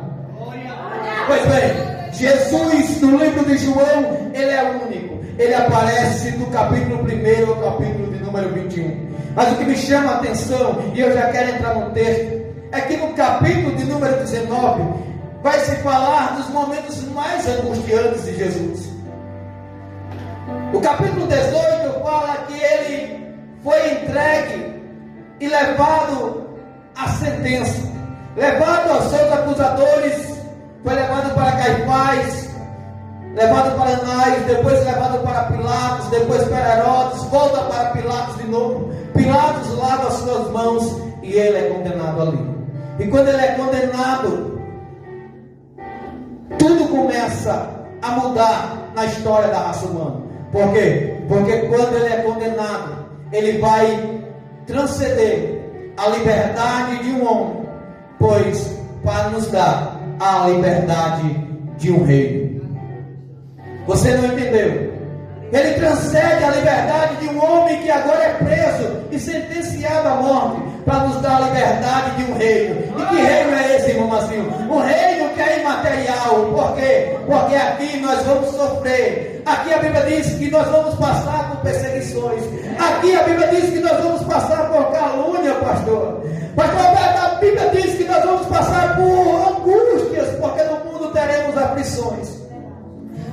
Pois bem, Jesus, no livro de João, ele é único. Ele aparece do capítulo 1 ao capítulo de número 21. Mas o que me chama a atenção, e eu já quero entrar no texto, é que no capítulo de número 19, vai se falar dos momentos mais angustiantes de Jesus. O capítulo 18 fala que ele foi entregue e levado à sentença, levado aos seus acusadores, foi levado para Caifás, levado para Anás, depois levado para Pilatos, depois para Herodes, volta para Pilatos de novo. Pilatos lava as suas mãos e ele é condenado ali. E quando ele é condenado, tudo começa a mudar na história da raça humana. Por quê? Porque quando ele é condenado, ele vai transcender a liberdade de um homem, pois para nos dar a liberdade de um rei. Você não entendeu? Ele transcende a liberdade de um homem que agora é preso e sentenciado à morte, para nos dar a liberdade de um reino. E que reino é esse, irmão Marcinho? Um reino que é imaterial. Por quê? Porque aqui nós vamos sofrer. Aqui a Bíblia diz que nós vamos passar por perseguições. Aqui a Bíblia diz que nós vamos passar por calúnia, pastor. Pastor, a Bíblia diz que nós vamos passar por angústias, porque no mundo teremos aflições.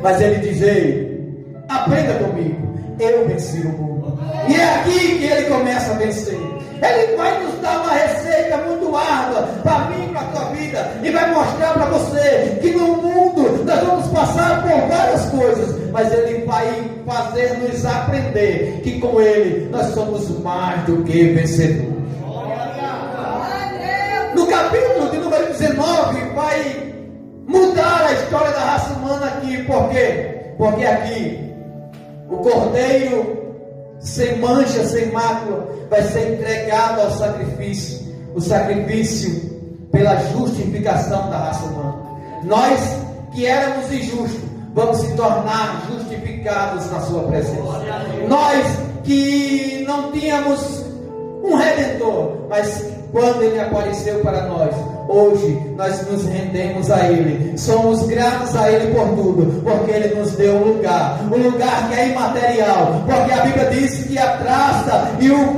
Mas ele diz: ei, aprenda comigo, eu venci o mundo. E é aqui que ele começa a vencer. Ele vai nos dar uma receita muito árdua para mim e para a tua vida, e vai mostrar para você que no mundo nós vamos passar por várias coisas, mas ele vai fazer-nos aprender que com ele nós somos mais do que vencedores. No capítulo de número 19 vai mudar a história da raça humana aqui. Por quê? Porque aqui o cordeiro sem mancha, sem mácula, vai ser entregado ao sacrifício, o sacrifício pela justificação da raça humana. Nós que éramos injustos, vamos se tornar justificados na sua presença. Nós que não tínhamos um redentor, mas quando ele apareceu para nós, hoje nós nos rendemos a ele, somos gratos a ele por tudo, porque ele nos deu um lugar que é imaterial, porque a Bíblia diz que a traça e o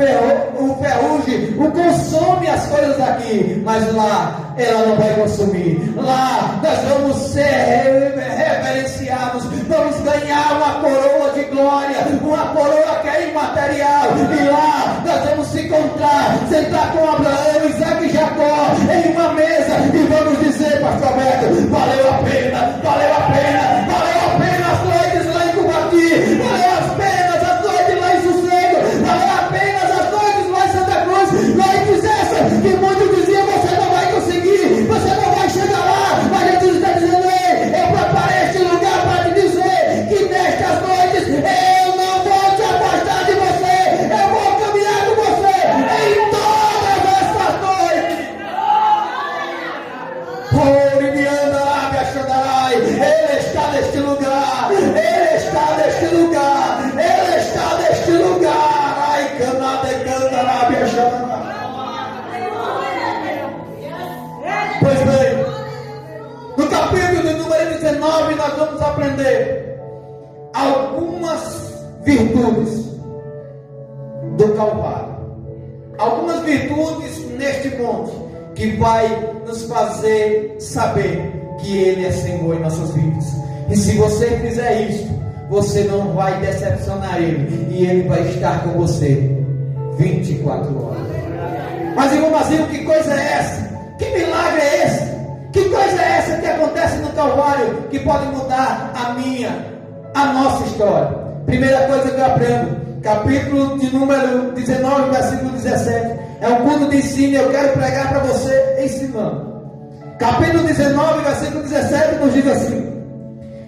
ferrugem consome as coisas daqui, mas lá ela não vai consumir. Lá nós vamos ser reverenciados, vamos ganhar uma coroa de glória, uma coroa que é imaterial, e lá nós vamos se encontrar, sentar com Abraão, Isaac e Jacó em uma mesa, e vamos dizer: pastor Alberto, valeu a pena, valeu a pena, valeu a pena as noites lá em Cubati, valeu a pena as noites lá em Sossego, valeu a pena as noites lá em Santa Cruz, noites essas que muitos diziam: você não vai conseguir, você não vai chegar lá, mas Jesus está dizendo: ei, eu preparei este lugar para te dizer que nestas noites eu não vou te afastar de você, eu vou caminhar com você em todas essas noites. Ele está neste lugar, ele está neste lugar, ele está neste lugar. Ai, pois bem, no capítulo de número 19 nós vamos aprender algumas virtudes do Calvário, algumas virtudes neste monte que vai nos fazer saber que ele é Senhor em nossas vidas. E se você fizer isso, você não vai decepcionar ele, e ele vai estar com você 24 horas. Mas irmão Mazinho, que coisa é essa? Que milagre é esse? Que coisa é essa que acontece no Calvário, que pode mudar a nossa história? Primeira coisa que eu aprendo, capítulo de número 19, versículo 17, é um culto de ensino, e eu quero pregar para você ensinando. Capítulo 19, versículo 17 nos diz assim: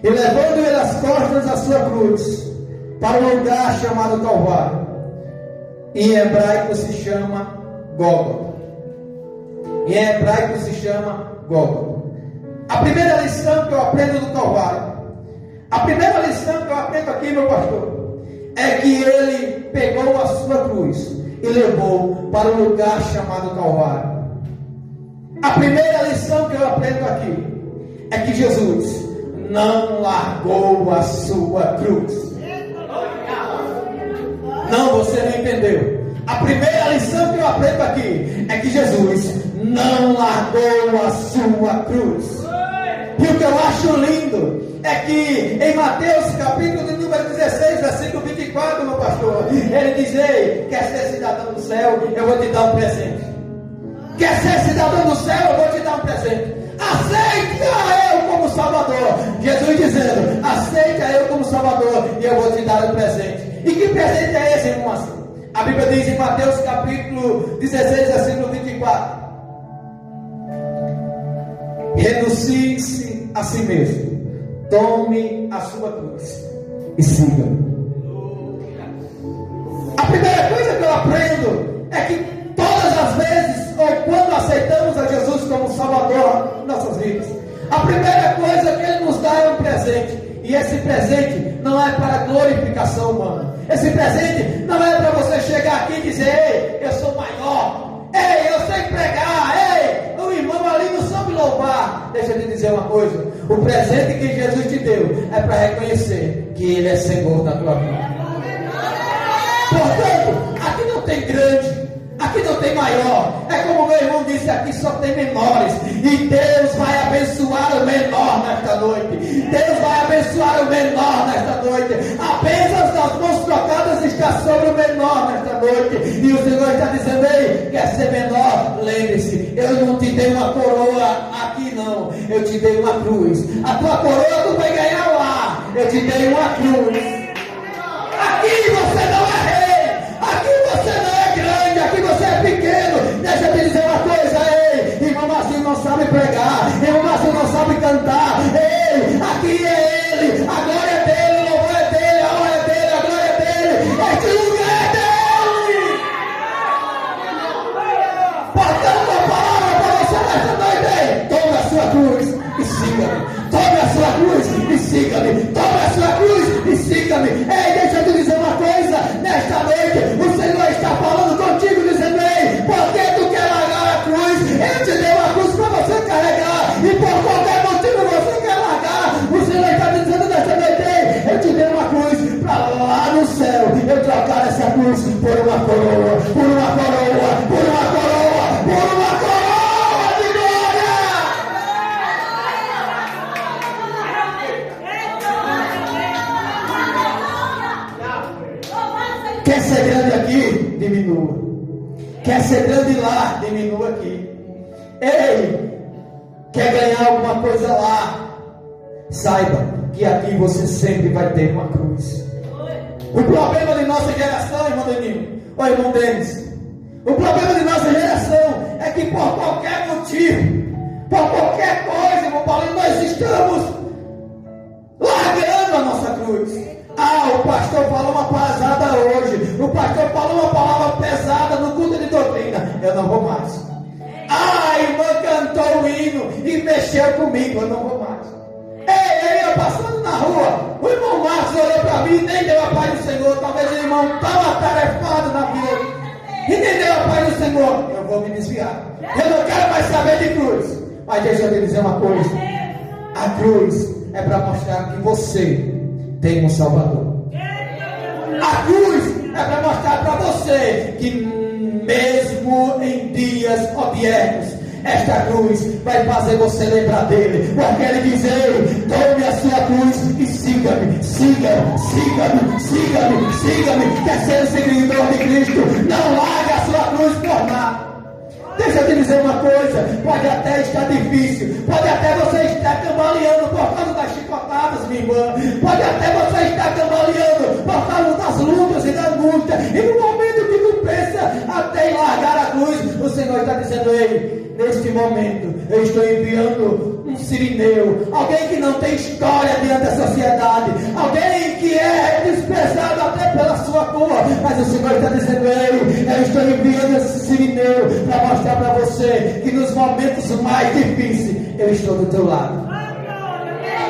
e levando ele as costas a sua cruz para um lugar chamado Calvário, em hebraico se chama Gólgota. Em hebraico se chama Gólgota. A primeira lição que eu aprendo do Calvário, a primeira lição que eu aprendo aqui, meu pastor, é que ele pegou a sua cruz e levou para um lugar chamado Calvário. A primeira lição que eu aprendo aqui é que Jesus não largou a sua cruz. Não, você não entendeu. A primeira lição que eu aprendo aqui é que Jesus não largou a sua cruz. E o que eu acho lindo é que em Mateus capítulo de número 16, versículo 24, meu pastor, ele diz: ei, quer ser cidadão do céu? Eu vou te dar um presente. Quer ser cidadão do céu? Eu vou te dar um presente. Aceita eu como Salvador. Jesus dizendo: aceita eu como Salvador, e eu vou te dar um presente. E que presente é esse, irmão? A Bíblia diz em Mateus capítulo 16, versículo 24: renuncie-se a si mesmo, tome a sua cruz e siga-me. eu aprendo é que todas as vezes, ou quando aceitamos a Jesus como Salvador em nossas vidas, a primeira coisa que Ele nos dá é um presente. E esse presente não é para glorificação humana. Esse presente não é para você chegar aqui e dizer: ei, eu sou maior, ei, eu sei pregar, ei, o irmão ali não soube louvar. Deixa eu te dizer uma coisa: o presente que Jesus te deu é para reconhecer que Ele é Senhor da tua vida. Portanto, aqui não tem grande, aqui não tem maior. É como meu irmão disse, aqui só tem menores. E Deus vai abençoar o menor nesta noite. Deus vai abençoar o menor nesta noite. A bênção das mãos trocadas está sobre o menor nesta noite. E o Senhor está dizendo: ei, quer ser menor? Lembre-se, eu não te dei uma coroa aqui não. Eu te dei uma cruz. A tua coroa tu vai ganhar lá. Eu te dei uma cruz. Aqui você não é rei. Aqui você não é grande. Aqui você é pequeno. Deixa eu te dizer uma coisa: ei, irmão Marcinho não sabe pregar, irmão Marcinho não sabe cantar. Ei, aqui é Ele, a glória é dele, o louvor é dele, a honra é dele, a glória é dele. Este lugar é dele. Portanto, a palavra para você nesta noite: tome a sua cruz e siga-me. Tome a sua cruz e siga-me. Tome a sua cruz e siga-me. Ei, deixa eu te dizer uma coisa: nesta noite o Senhor está falando contigo, dizendo: ei, por que tu quer largar a cruz? Eu te dei uma cruz para você carregar, e por qualquer motivo você quer largar. O Senhor está dizendo nesta noite: ei, eu te dei uma cruz para lá no céu eu trocar essa cruz por uma coroa, por uma coroa, por uma coroa, por uma coroa de glória. Quer ser grande aqui? Diminua. Quer ser grande lá? Diminua aqui. Ei, quer ganhar alguma coisa lá? Saiba que aqui você sempre vai ter uma cruz. O problema de nossa geração, irmão Deninho, ou irmão Denis, o problema de nossa geração é que por qualquer motivo, por qualquer coisa, irmão Paulinho, nós estamos largando a nossa cruz. Ah, o pastor falou uma pasada hoje. O pastor falou uma palavra pesada no culto de doutrina. Eu não vou mais. Ah, a irmã cantou o hino e mexeu comigo. Eu não vou mais. Ei, eu ia passando na rua. O irmão Marcos olhou para mim e nem deu a paz do Senhor. Talvez o irmão estava atarefado na vida e nem deu a paz do Senhor. Eu vou me desviar. Eu não quero mais saber de cruz. Mas deixa eu te dizer uma coisa: a cruz é para mostrar que você tem um Salvador. A cruz é para mostrar para você que mesmo em dias odiernos, esta cruz vai fazer você lembrar dele. Porque ele diz: ei, tome a sua cruz e siga-me, siga-me, siga-me, siga-me, siga-me. Quer ser o seguidor de Cristo? Não largue a sua cruz por nada. Deixa eu te dizer uma coisa: pode até estar difícil, pode até você estar cambaleando por causa das chicotadas, minha irmã, pode até você estar cambaleando por causa das lutas e da angústia, e no momento que tu pensa até em largar a cruz, o Senhor está dizendo: ei, neste momento eu estou enviando um sirineu, alguém que não tem história diante da sociedade, alguém que é desprezado até pela sua cor, mas o Senhor está dizendo: ei, eu estou enviando esse sirineu para mostrar para você que nos momentos mais difíceis eu estou do teu lado.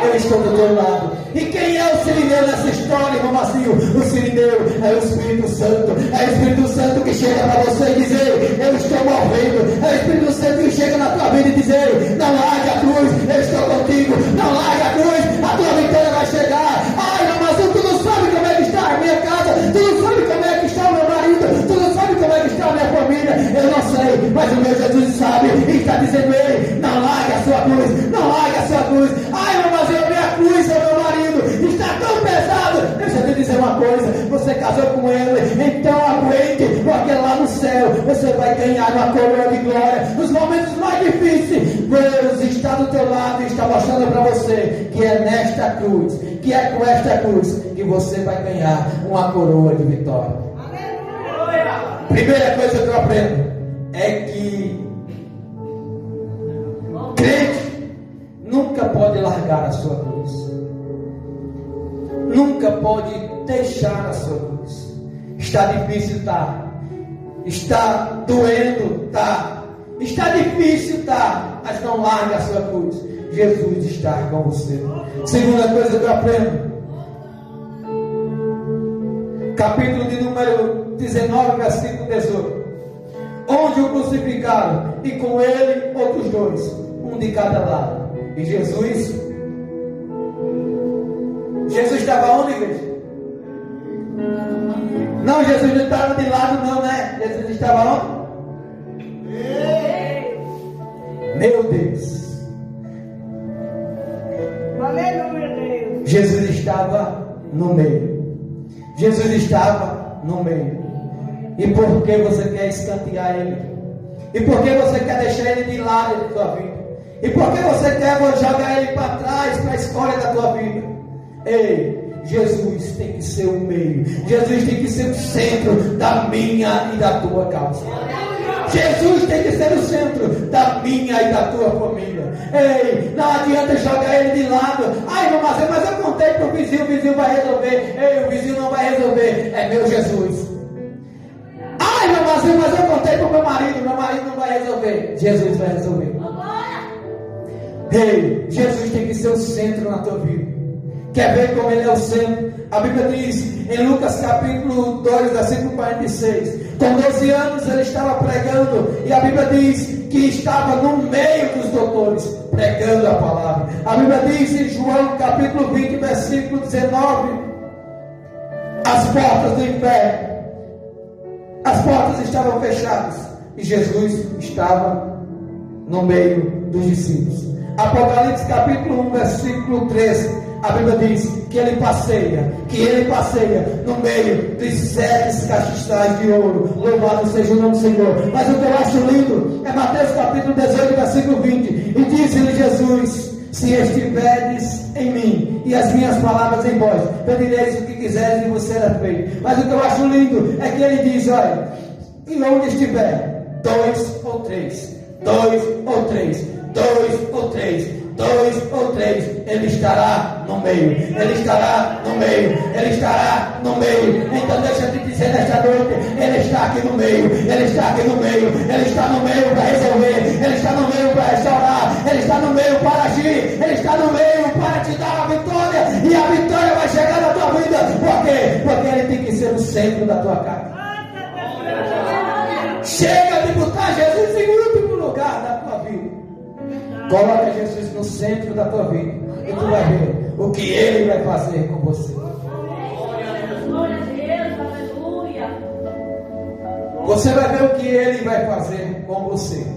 Eu estou do teu lado. E quem é o sirineu nessa história, irmão Marcinho? O sirineu é o Espírito Santo. É o Espírito Santo que chega para você e diz: ei, eu estou movendo. É o Espírito Santo que chega na tua vida e diz: ei, não largue a cruz, eu estou contigo. Não largue a cruz, a tua vitória vai chegar. Ai, irmão Marcinho, tu não sabe como é que está a minha casa, tu não sabe como é que está o meu marido, tu não sabe como é que está a minha família. Eu não sei, mas o meu Jesus sabe e está dizendo: ei, não largue a sua cruz, não largue a sua cruz. Ai, irmão Marcinho, a minha cruz é o meu marido, está tão pesado. Deixa eu te dizer uma coisa: você casou com ele, então aguente, porque lá no céu você vai ganhar uma coroa de glória. Nos momentos mais difíceis, Deus está do teu lado e está mostrando para você que é nesta cruz, que é com esta cruz que você vai ganhar uma coroa de vitória. Primeira coisa que eu aprendo é que crente nunca pode largar a sua cruz, nunca pode deixar a sua cruz. Está difícil, tá? Está doendo? Tá. Está difícil? Tá. Mas não largue a sua cruz. Jesus está com você. Segunda coisa que eu aprendo. Capítulo de número 19, versículo 18. Onde o crucificaram, e com ele outros dois, um de cada lado. E Jesus estava onde, igreja? Não, Jesus não estava de lado não, né? Jesus estava onde? Meu Deus. Aleluia, Deus. Jesus estava no meio. Jesus estava no meio. E por que você quer escantear ele? E por que você quer deixar ele de lado da tua vida? E por que você quer jogar ele para trás, para a escolha da tua vida? Ei, Jesus tem que ser o meio. Jesus tem que ser o centro da minha e da tua causa. Jesus tem que ser o centro da minha e da tua família. Ei, não adianta jogar ele de lado. Ai, irmão Marcelo, mas eu contei para o vizinho vai resolver. Ei, o vizinho não vai resolver. É meu Jesus. Ai, irmão Marcelo, mas eu contei para o meu marido não vai resolver. Jesus vai resolver. Ei, Jesus tem que ser o centro na tua vida. Quer ver como ele é o centro? A Bíblia diz em Lucas capítulo 2, versículo 46. Com 12 anos ele estava pregando. E a Bíblia diz que estava no meio dos doutores, pregando a palavra. A Bíblia diz em João capítulo 20, versículo 19. As portas do inferno, as portas estavam fechadas. E Jesus estava no meio dos discípulos. Apocalipse capítulo 1, versículo 13. A Bíblia diz que ele passeia no meio dos 7 castiçais de ouro. Louvado seja o nome do Senhor. Mas o que eu acho lindo é Mateus capítulo 18, versículo 20. E disse-lhe Jesus: se estiverdes em mim e as minhas palavras em vós, pedireis o que quiseres e vos será feito. Mas o que eu acho lindo é que ele diz: olha, e onde estiver 2 ou 3, 2 ou 3, 2 ou 3, 2 ou 3, ele estará no meio, ele estará no meio, ele estará no meio. Então deixa eu te dizer nesta noite, ele está aqui no meio, ele está aqui no meio, ele está no meio para resolver, ele está no meio para restaurar, ele está no meio para agir, ele está no meio para te dar a vitória, e a vitória vai chegar na tua vida. Por quê? Porque ele tem que ser o centro da tua casa. Chega de botar Jesus em último lugar da tua vida. Coloca Jesus no centro da tua vida e tu vai ver o que ele vai fazer com você. Você vai ver o que ele vai fazer com você.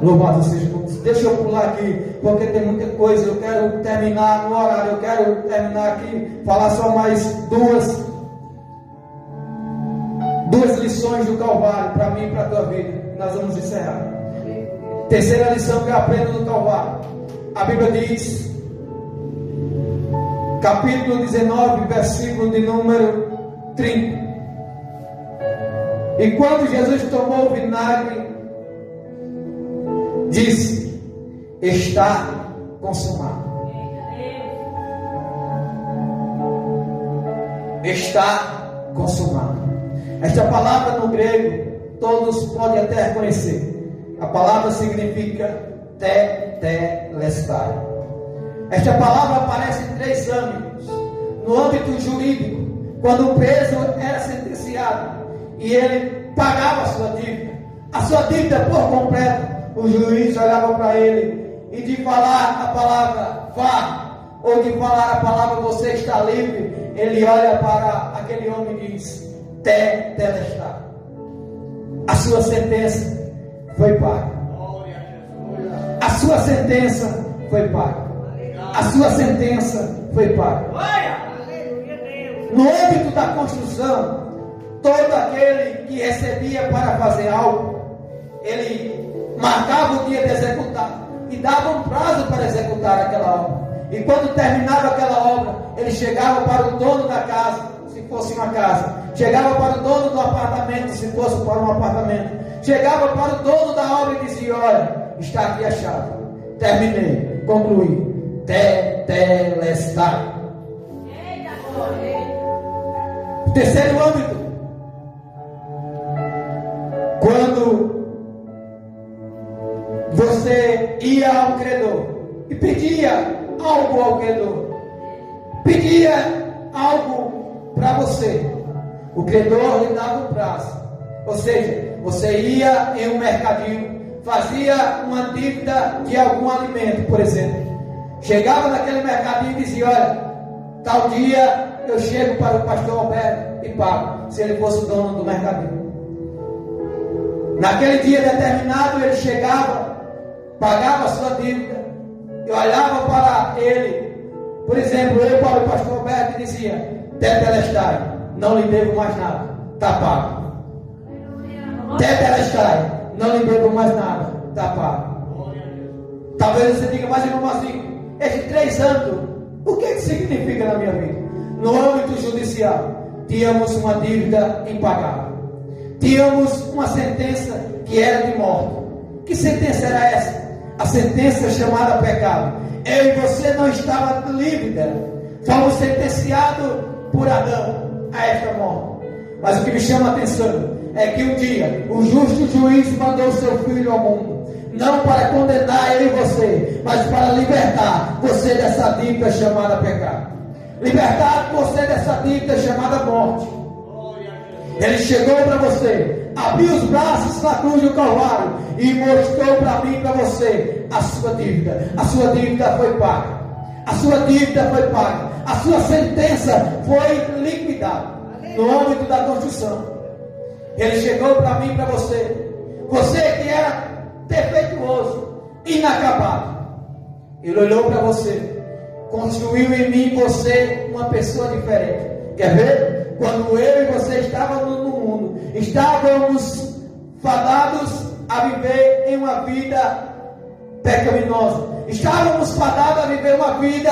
Louvado seja Deus. Deixa eu pular aqui, porque tem muita coisa. Eu quero terminar no horário. Eu quero terminar aqui, falar só mais duas lições do Calvário para mim e para a tua vida. Nós vamos encerrar. Terceira lição que eu aprendo no Calvário. A Bíblia diz, capítulo 19, versículo de número 30. E quando Jesus tomou o vinagre, disse: está consumado. Está consumado. Esta palavra no grego, todos podem até reconhecer. A palavra significa tetelestai. Esta palavra aparece em 3 âmbitos. No âmbito jurídico, quando o preso era sentenciado e ele pagava a sua dívida por completo, o juiz olhava para ele e de falar a palavra vá, ou de falar a palavra você está livre, ele olha para aquele homem e diz: tetelestai. A sua sentença foi paga. A sua sentença foi paga. A sua sentença foi paga. No âmbito da construção, todo aquele que recebia para fazer algo, ele marcava o dia de executar e dava um prazo para executar aquela obra. E quando terminava aquela obra, ele chegava para o dono da casa, se fosse uma casa, chegava para o dono do apartamento, se fosse para um apartamento, chegava para o dono da obra e dizia: olha, está aqui a chave, terminei, concluí. Tetelestai. Terceiro âmbito, Quando você ia ao credor e pedia algo ao credor, pedia algo para você, o credor lhe dava um prazo. Ou seja, você ia em um mercadinho, fazia uma dívida de algum alimento, por exemplo. Chegava naquele mercadinho e dizia: olha, tal dia eu chego para o pastor Alberto e pago, se ele fosse o dono do mercadinho. Naquele dia determinado ele chegava, pagava a sua dívida, eu olhava para ele, por exemplo, eu para o pastor Alberto e dizia: Tetelestai, não lhe devo mais nada, está pago. Tetelestai, não lhe devo mais nada, está pago. Talvez você diga: mas irmão Mozinho, esses 3 anos, o que significa na minha vida? No âmbito judicial, tínhamos uma dívida impagável, tínhamos uma sentença que era de morte. Que sentença era essa? A sentença chamada pecado. Eu e você não estava livre dela. Fomos sentenciados por Adão a esta morte. Mas o que me chama a atenção é que um dia o justo juiz mandou o seu filho ao mundo, não para condenar eu e você, mas para libertar você dessa dívida chamada pecado, libertar você dessa dívida chamada morte. Ele chegou para você, abriu os braços na cruz do Calvário e mostrou para mim e para você a sua dívida. A sua dívida foi paga, a sua dívida foi paga, a sua sentença foi liquidada no âmbito da construção. Ele chegou para mim e para você, você que era defeituoso, inacabado, ele olhou para você, construiu em mim e você uma pessoa diferente. Quer ver? Quando eu e você estávamos no mundo, estávamos fadados a viver em uma vida pecaminosa, estávamos fadados a viver uma vida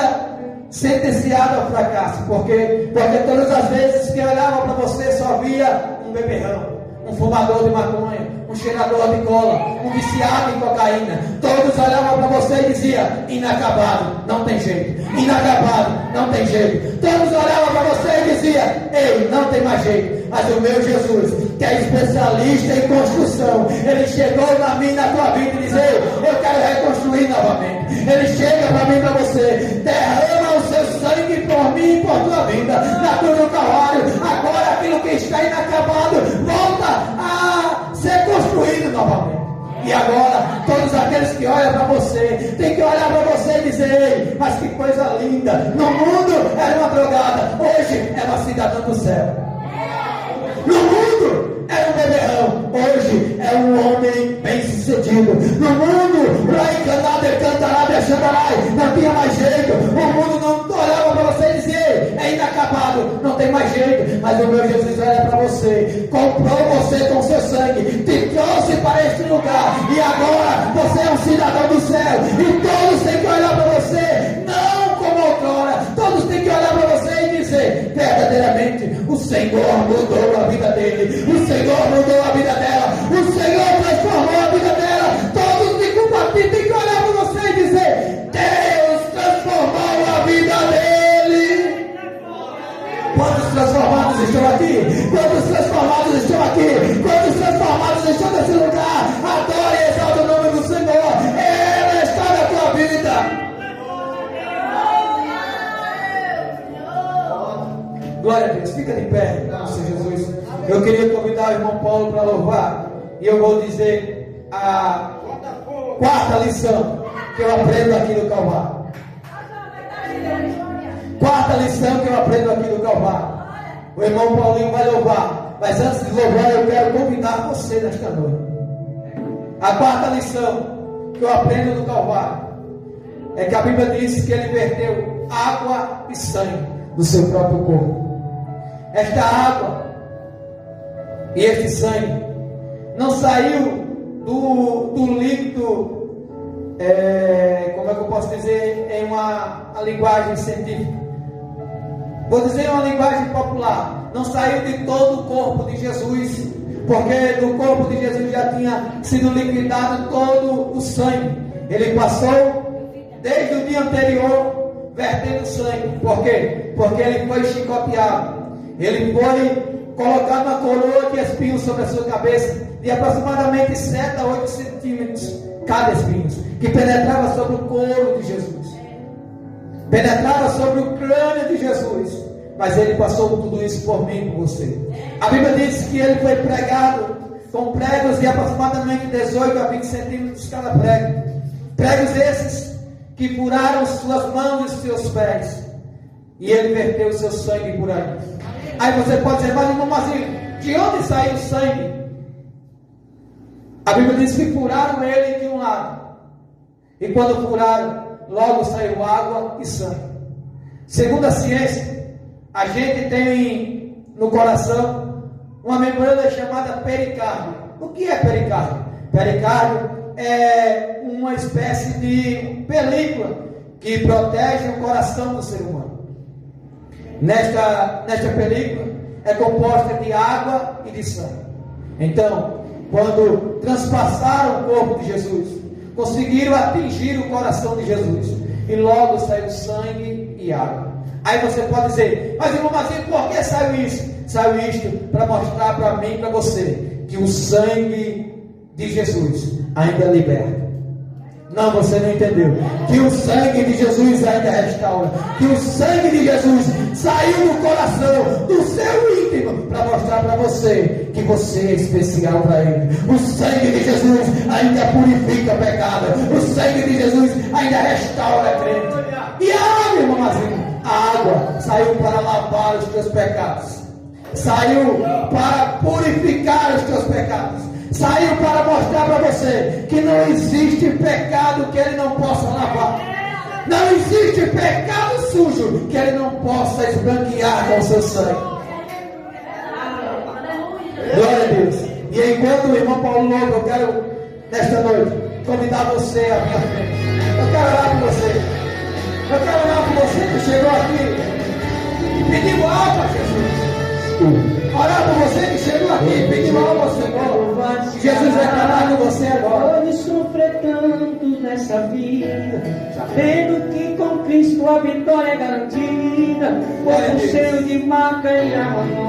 sentenciada ao fracasso. Porque todas as vezes que eu olhava para você só via um beberrão, um fumador de maconha, um cheirador de cola, um viciado em cocaína. Todos olhavam para você e diziam: inacabado, não tem jeito, inacabado, não tem jeito. Todos olhavam para você e diziam: ei, não tem mais jeito. Mas o meu Jesus, que é especialista em construção, ele chegou na minha e na tua vida e diz: eu quero reconstruir novamente. Ele chega para mim e para você, derrama o seu sangue por mim e por tua vida na cruz do Calvário. Agora aquilo que está inacabado volta a ser construído novamente. E agora, todos aqueles que olham para você, tem que olhar para você e dizer: ei, mas que coisa linda. No mundo era uma drogada, hoje é uma cidadã do céu. No mundo era um beberrão, hoje é um homem bem sucedido. No mundo, não tinha mais jeito. O mundo não olhava para você e dizia: é inacabado, não tem mais jeito. Mas o meu Jesus olha para você, comprou você com seu sangue, te trouxe para este lugar, e agora você é um cidadão do céu. E todos têm que olhar para você, não como outrora. Todos têm que olhar para você e dizer: verdadeiramente o Senhor mudou a vida dele, o Senhor mudou a vida dela, o Senhor transformou a vida dela. Todos têm que olhar para você e dizer: Deus transformou a vida dele. Quantos transformados estão aqui? Quantos transformados estão aqui? Quantos transformados estão nesse lugar? Adore e exalte o nome do Senhor. Ele está na tua vida. Glória a Deus, fica de pé, Senhor Jesus. Eu queria convidar o irmão Paulo para louvar, e eu vou dizer a 4ª lição que eu aprendo aqui do Calvário. 4ª lição que eu aprendo aqui do Calvário. O irmão Paulinho vai louvar, mas antes de louvar eu quero convidar você nesta noite. A 4ª lição que eu aprendo do Calvário é que a Bíblia diz que ele verteu água e sangue do seu próprio corpo. Esta água e este sangue não saiu do líquido, como é que eu posso dizer, em uma linguagem científica. Vou dizer uma linguagem popular. Não saiu de todo o corpo de Jesus, porque do corpo de Jesus já tinha sido liquidado todo o sangue. Ele passou desde o dia anterior vertendo sangue. Por quê? Porque ele foi chicoteado. Ele foi colocado uma coroa de espinhos sobre a sua cabeça, de aproximadamente 7 a 8 centímetros cada espinho, que penetrava sobre o couro de Jesus, penetrava sobre o crânio de Jesus. Mas ele passou tudo isso por mim e por você. A Bíblia diz que ele foi pregado com pregos de aproximadamente 18 a 20 centímetros cada prego. Pregos esses que furaram suas mãos e seus pés. E ele verteu o seu sangue por aí. Aí você pode dizer, mas irmão Mazinho, de onde saiu o sangue? A Bíblia diz que furaram ele de um lado. E quando furaram, logo saiu água e sangue. Segundo a ciência, a gente tem no coração uma membrana chamada pericárdio. O que é pericárdio? Pericárdio é uma espécie de película que protege o coração do ser humano. Nesta película é composta de água e de sangue. Então, quando transpassaram o corpo de Jesus, conseguiram atingir o coração de Jesus, e logo saiu sangue e água. Aí você pode dizer, mas irmão Mazinho, por que saiu isso? Saiu isto para mostrar para mim e para você que o sangue de Jesus ainda liberta. Não, você não entendeu. Que o sangue de Jesus ainda restaura. Que o sangue de Jesus saiu do coração, do seu íntimo, para mostrar para você que você é especial para Ele. O sangue de Jesus ainda purifica pecado. O sangue de Jesus ainda restaura a crente. E a água, irmão Mazinho? A água saiu para lavar os teus pecados. Saiu para purificar os teus pecados. Saiu para mostrar para você que não existe pecado que Ele não possa lavar. Não existe pecado sujo que Ele não possa esbranquear com o seu sangue. Glória a Deus. E enquanto o irmão Paulo Lobo, eu quero, nesta noite, convidar você à minha frente. Eu quero orar por você. Eu quero orar por você que chegou aqui e pediu algo a Jesus. Orar por você que chegou aqui, pediu algo ao Senhor. Jesus vai falar com você agora. Pode sofrer tanto nessa vida, sabendo que com Cristo a vitória é garantida. Corpo cheio de marca e amanhã.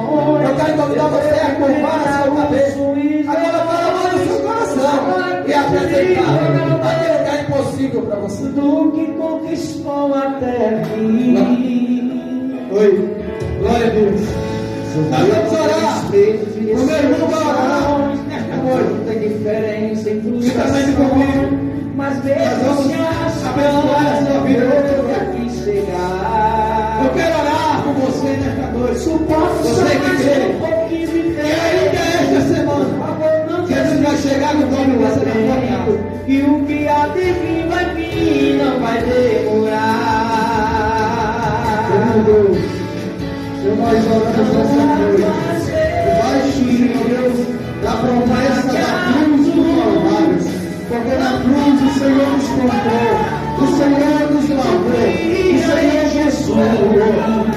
Eu quero convidar você a curvar a sua cabeça. Agora fala a mão no seu coração e apresentar aquilo que é impossível para você. Do que conquistou até aqui. Oi, glória a Deus. Nós vamos orar. O meu irmão vai orar nesta noite. Muita diferença em Fica sempre comigo. Mas Nós mesmo vamos se abençoar a sua vida. aqui chegar. Eu quero orar por você nesta noite. Você que crê. E ainda esta semana, Jesus vai chegar no nome de você na sua casa. E o que há de vir vai vir, não vai demorar. Senhor, nós oramos nessa noite, debaixo, Senhor Deus, da promessa da cruz do Calvário, porque na cruz o Senhor nos comprou, o Senhor nos lavou, o Senhor Jesus curou.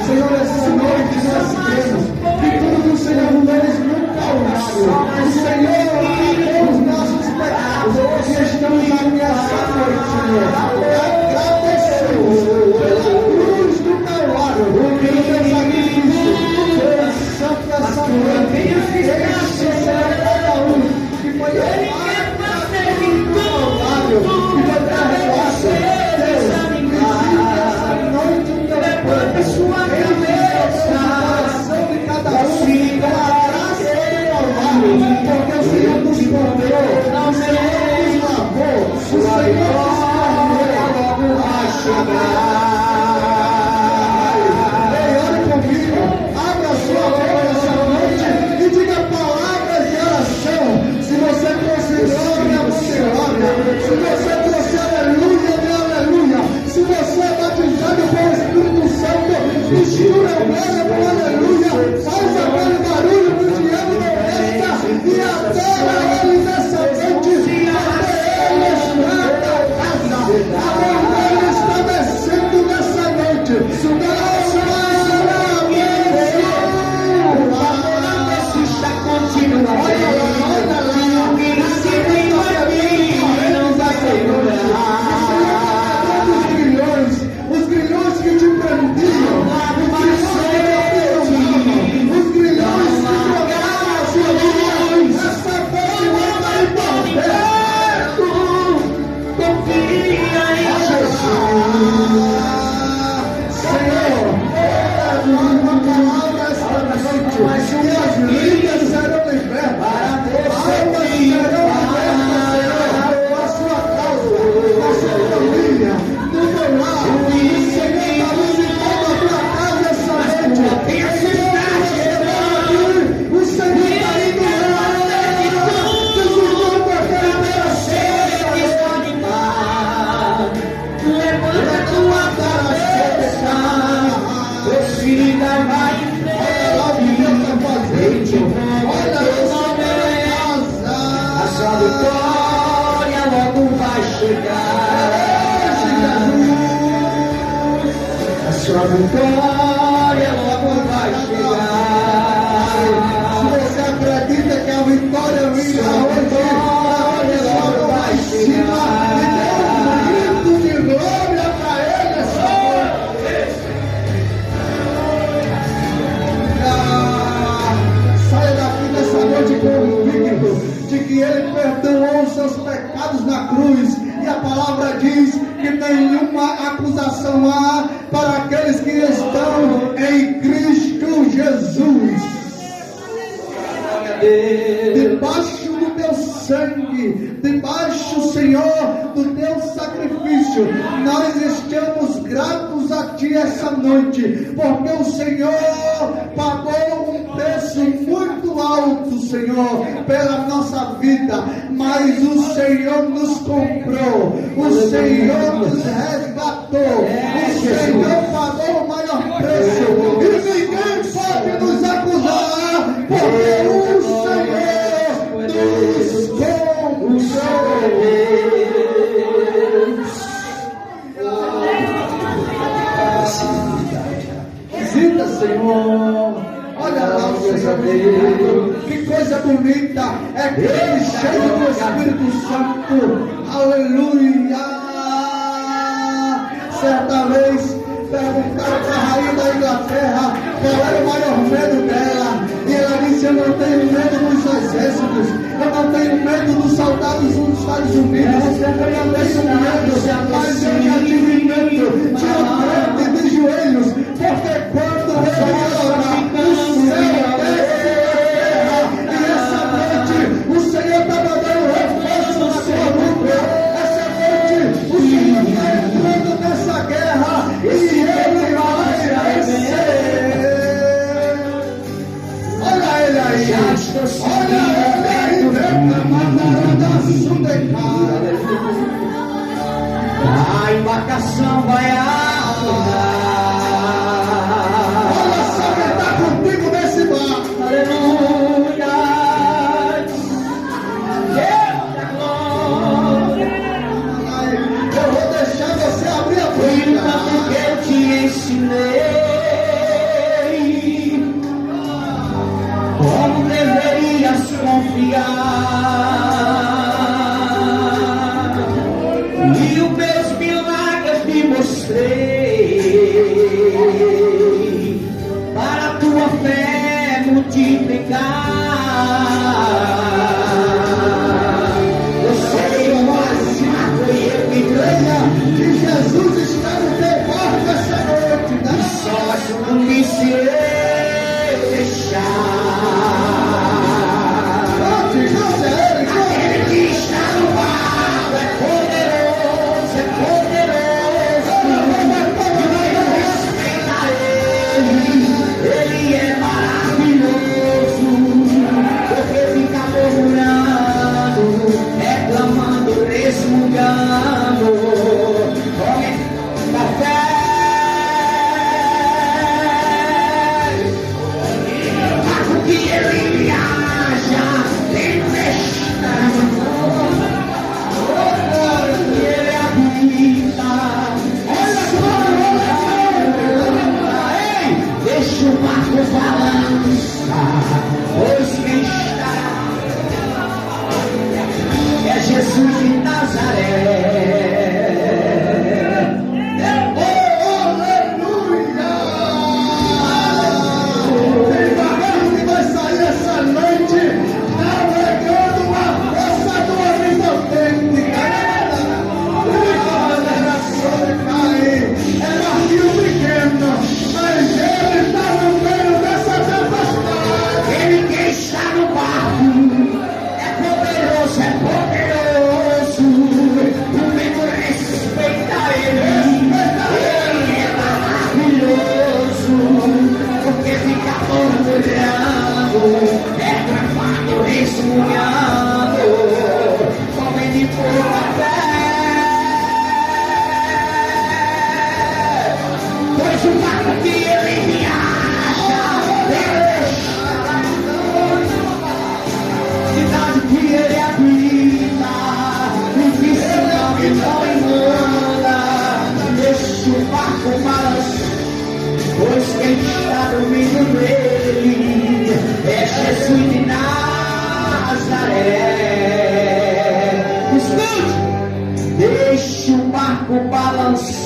Senhor, essa noite nós cremos que tudo o Senhor fez no Calvário, o Senhor lavou os nossos pecados, e estamos aqui essa noite, Senhor, agradecemos pela cruz do Calvário, pelo teu sacrifício, pela santa noite, este será cada um que foi levado no Calvário, que foi perdoado. Deus, visita essa noite o teu povo, enche o coração de cada um pela graça do Calvário, porque o Senhor nos comprou, o Senhor nos lavou, o Senhor nos vai chegar. Abra sua boca essa noite e diga palavras de oração. Se você trouxe glória, você ora. Se você trouxe aleluia, dê aleluia. Se você é batizado pelo Espírito Santo, mistura o glória com aleluia. Faz aquele barulho que o diabo não resta e aterra ele nessa noite. Até ele está na casa. A vontade está descendo nessa noite. Olha lá, o que se tem aqui não vai ter. Sua vitória logo vai chegar. Se você acredita que a vitória virá hoje, logo vai chegar. E dê um grito de glória para Ele essa noite. Saia daqui nessa noite convicto de que Ele perdoou os seus pecados na cruz. E a palavra diz que nenhuma acusação há para aqueles que estão em Cristo Jesus. Debaixo do teu sangue, debaixo, Senhor, do teu sacrifício, nós estamos gratos a Ti essa noite, porque o Senhor pagou um preço muito alto, Senhor, pela nossa vida, mas o Senhor nos comprou, o Senhor nos resgatou, o Senhor pagou o maior preço, e ninguém pode nos acusar, porque o Senhor nos comprou. Visita, Senhor. Olha lá o Senhor. Que coisa bonita. É aquele cheio do Espírito Santo. Aleluia. Certa vez perguntaram para a rainha da Inglaterra qual era o maior medo dela. E ela disse: eu não tenho medo dos exércitos. Eu não tenho medo dos soldados dos Estados Unidos. Eu não tenho medo, mas eu já tive medo de um crente de joelhos. Porque quando ele ora, o céu desce na terra. E essa noite o Senhor está mandando reforço na sua vida. Essa noite o Senhor está entrando nessa guerra e Ele vai vencer. Olha Ele aí. Olha Ele aí. A embarcação vai afundar. Olha só quem está comigo nesse barco. Aleluia. Deus da glória. Eu vou deixar você abrir a Enquanto boca. que eu te ensinei como deverias confiar, e os meus milagres te mostrei para a tua fé multiplicar. Eu sei mais foi eu que creia Que Jesus está no teu barco essa noite. e só não me serei fechar. Conte, Ele. Aquele que está no barco é poderoso, e vai respeitar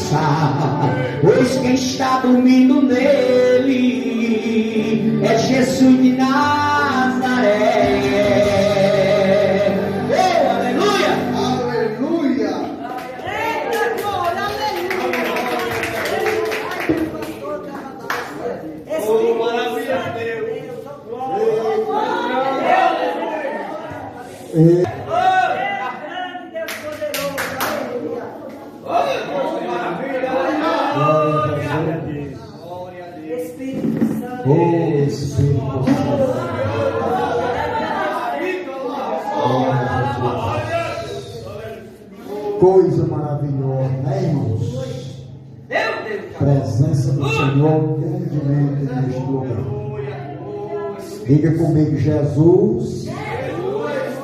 descansar, pois quem está dormindo nele é Jesus de Nazaré. Oh, aleluia! Aleluia! Oh, maravilha de Deus! Espírito Santo. Oh, Espírito Santo. Coisa maravilhosa, né, irmãos? Presença do Senhor grandemente neste lugar. Diga comigo, Jesus,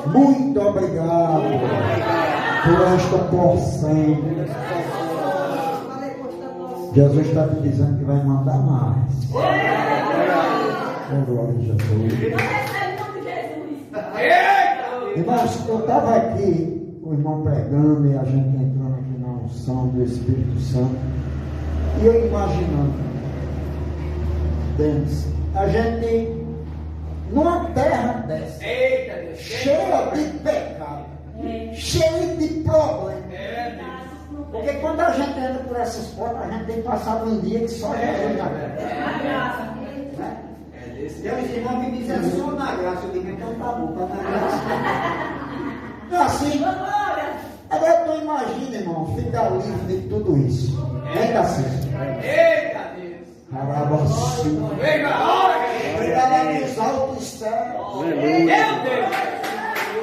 muito obrigado por esta porção. Jesus está te dizendo que vai mandar mais. Oh, glória a Jesus. Irmãos, eu estava aqui, o irmão pregando e a gente entrando aqui na unção do Espírito Santo. E eu imaginando, Deus, a gente numa terra dessa, cheia de pecado, cheia de problemas. Porque quando a gente entra por essas portas, a gente tem passado um dia que só Jesus na graça. Deus, irmão, me diz só na graça. Eu digo, então tá bom, tá na graça. Assim, agora tu imagina, irmão, ficar livre de tudo isso. Vem cá, Eita Deus! Arabaçu. Vem a hora, Obrigado nos altos céus. meu Deus!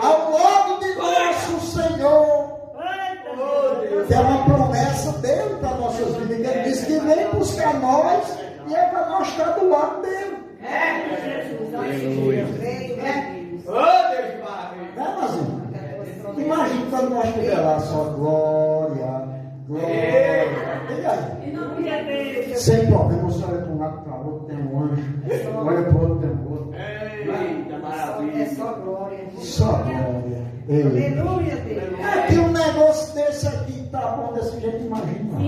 Ao lado de nosso Senhor. Que é uma promessa dele para nossas vidas. Ele diz que vem buscar nós e é para nós estar do lado dele. Aleluia! Oh, Deus de maravilha! Né, Mazinho? Imagina quando nós estiver lá só glória, glória. E aí? Sem problema, você olha para um lado para o outro, tem um anjo. Olha para o outro, tem um outro. Eita maravilha! É só glória. Só glória. Ele. Aleluia, Deus. É que um negócio desse aqui tá bom desse jeito, imagina.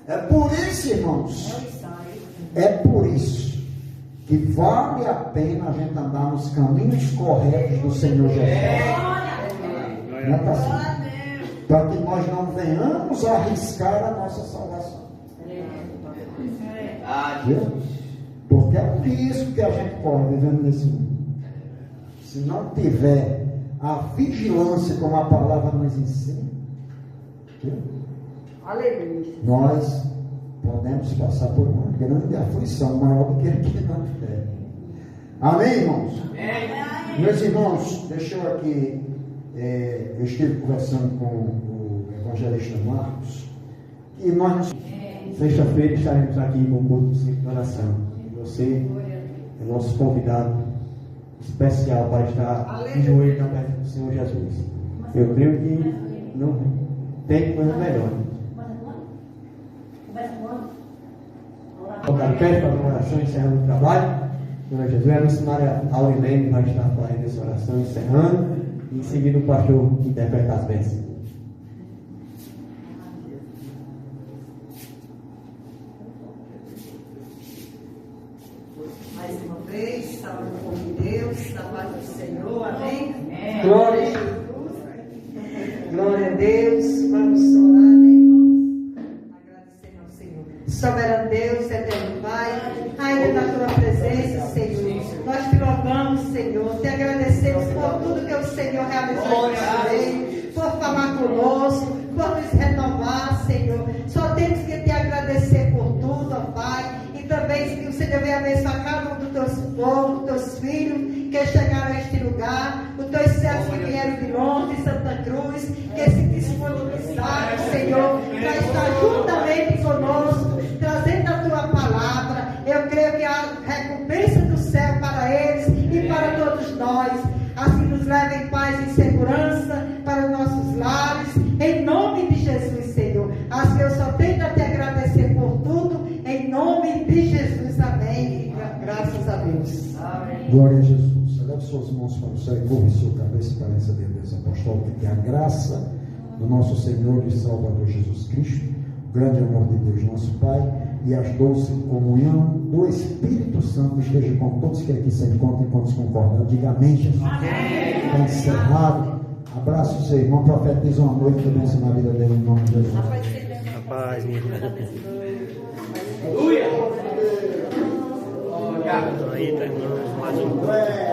É por isso, irmãos. É por isso que vale a pena a gente andar nos caminhos corretos do Senhor Jesus. Não é para assim. Para que nós não venhamos a arriscar a nossa salvação. Viu? Porque é por isso que a gente corre vivendo nesse mundo. Se não tiver a vigilância como a palavra nos ensina, viu? Aleluia. Nós podemos passar por uma grande aflição, maior do que aqui na terra. Amém, irmãos? Amém. Meus irmãos, deixa eu aqui, eu estive conversando com o evangelista Marcos, e nós, sexta-feira, estaremos aqui com o culto de oração. E você é nosso convidado especial para estar de joelho na presença do Senhor Jesus. Eu creio que não tem coisa melhor. Colocar de pé para uma oração encerrando o trabalho. Senhor Jesus, a missionária Aurilene vai estar fazendo essa oração encerrando. E em seguida o pastor interpreta as bênçãos. Mais uma vez, salve o povo de Deus, na paz do Senhor, amém? Glória. a Jesus. Glória a Deus. Vamos orar, né, irmãos? Agradecendo ao Senhor. Soberano Deus, eterno Pai, ainda na tua presença, Senhor. Nós te louvamos, Senhor. Te agradecemos por tudo que o Senhor realizou nesse meio, por falar conosco, por nos renovar, Senhor. Só temos que te agradecer por tudo, ó Pai. E também que o Senhor venha abençoar cada um dos teus povos, dos teus filhos que chegaram a este lugar, os teus servos que vieram de Londres, de Santa Cruz, que se disponibilizaram, Senhor, para estar juntamente conosco, trazendo a tua palavra. Eu creio que a recompensa do céu para eles e para todos nós. Assim nos leve em paz e segurança para os nossos lares, em nome de Jesus, Senhor. Assim eu só tenho a te agradecer por tudo, em nome de Jesus, amém. Graças a Deus. Amém. Glória a Jesus. Eleve suas mãos para o céu e curva sua cabeça para essa beleza apostólica, que a graça do nosso Senhor e Salvador Jesus Cristo, o grande amor de Deus nosso Pai e as doce comunhão do Espírito Santo esteja com todos que aqui se encontram e quantos concordam. Diga amém, Jesus. Está encerrado. Abraço o seu irmão, profetiza uma noite de bênção na vida dele, em nome de Jesus. Paz, minha irmã. Aleluia! Aí, tá, irmãos, mais um.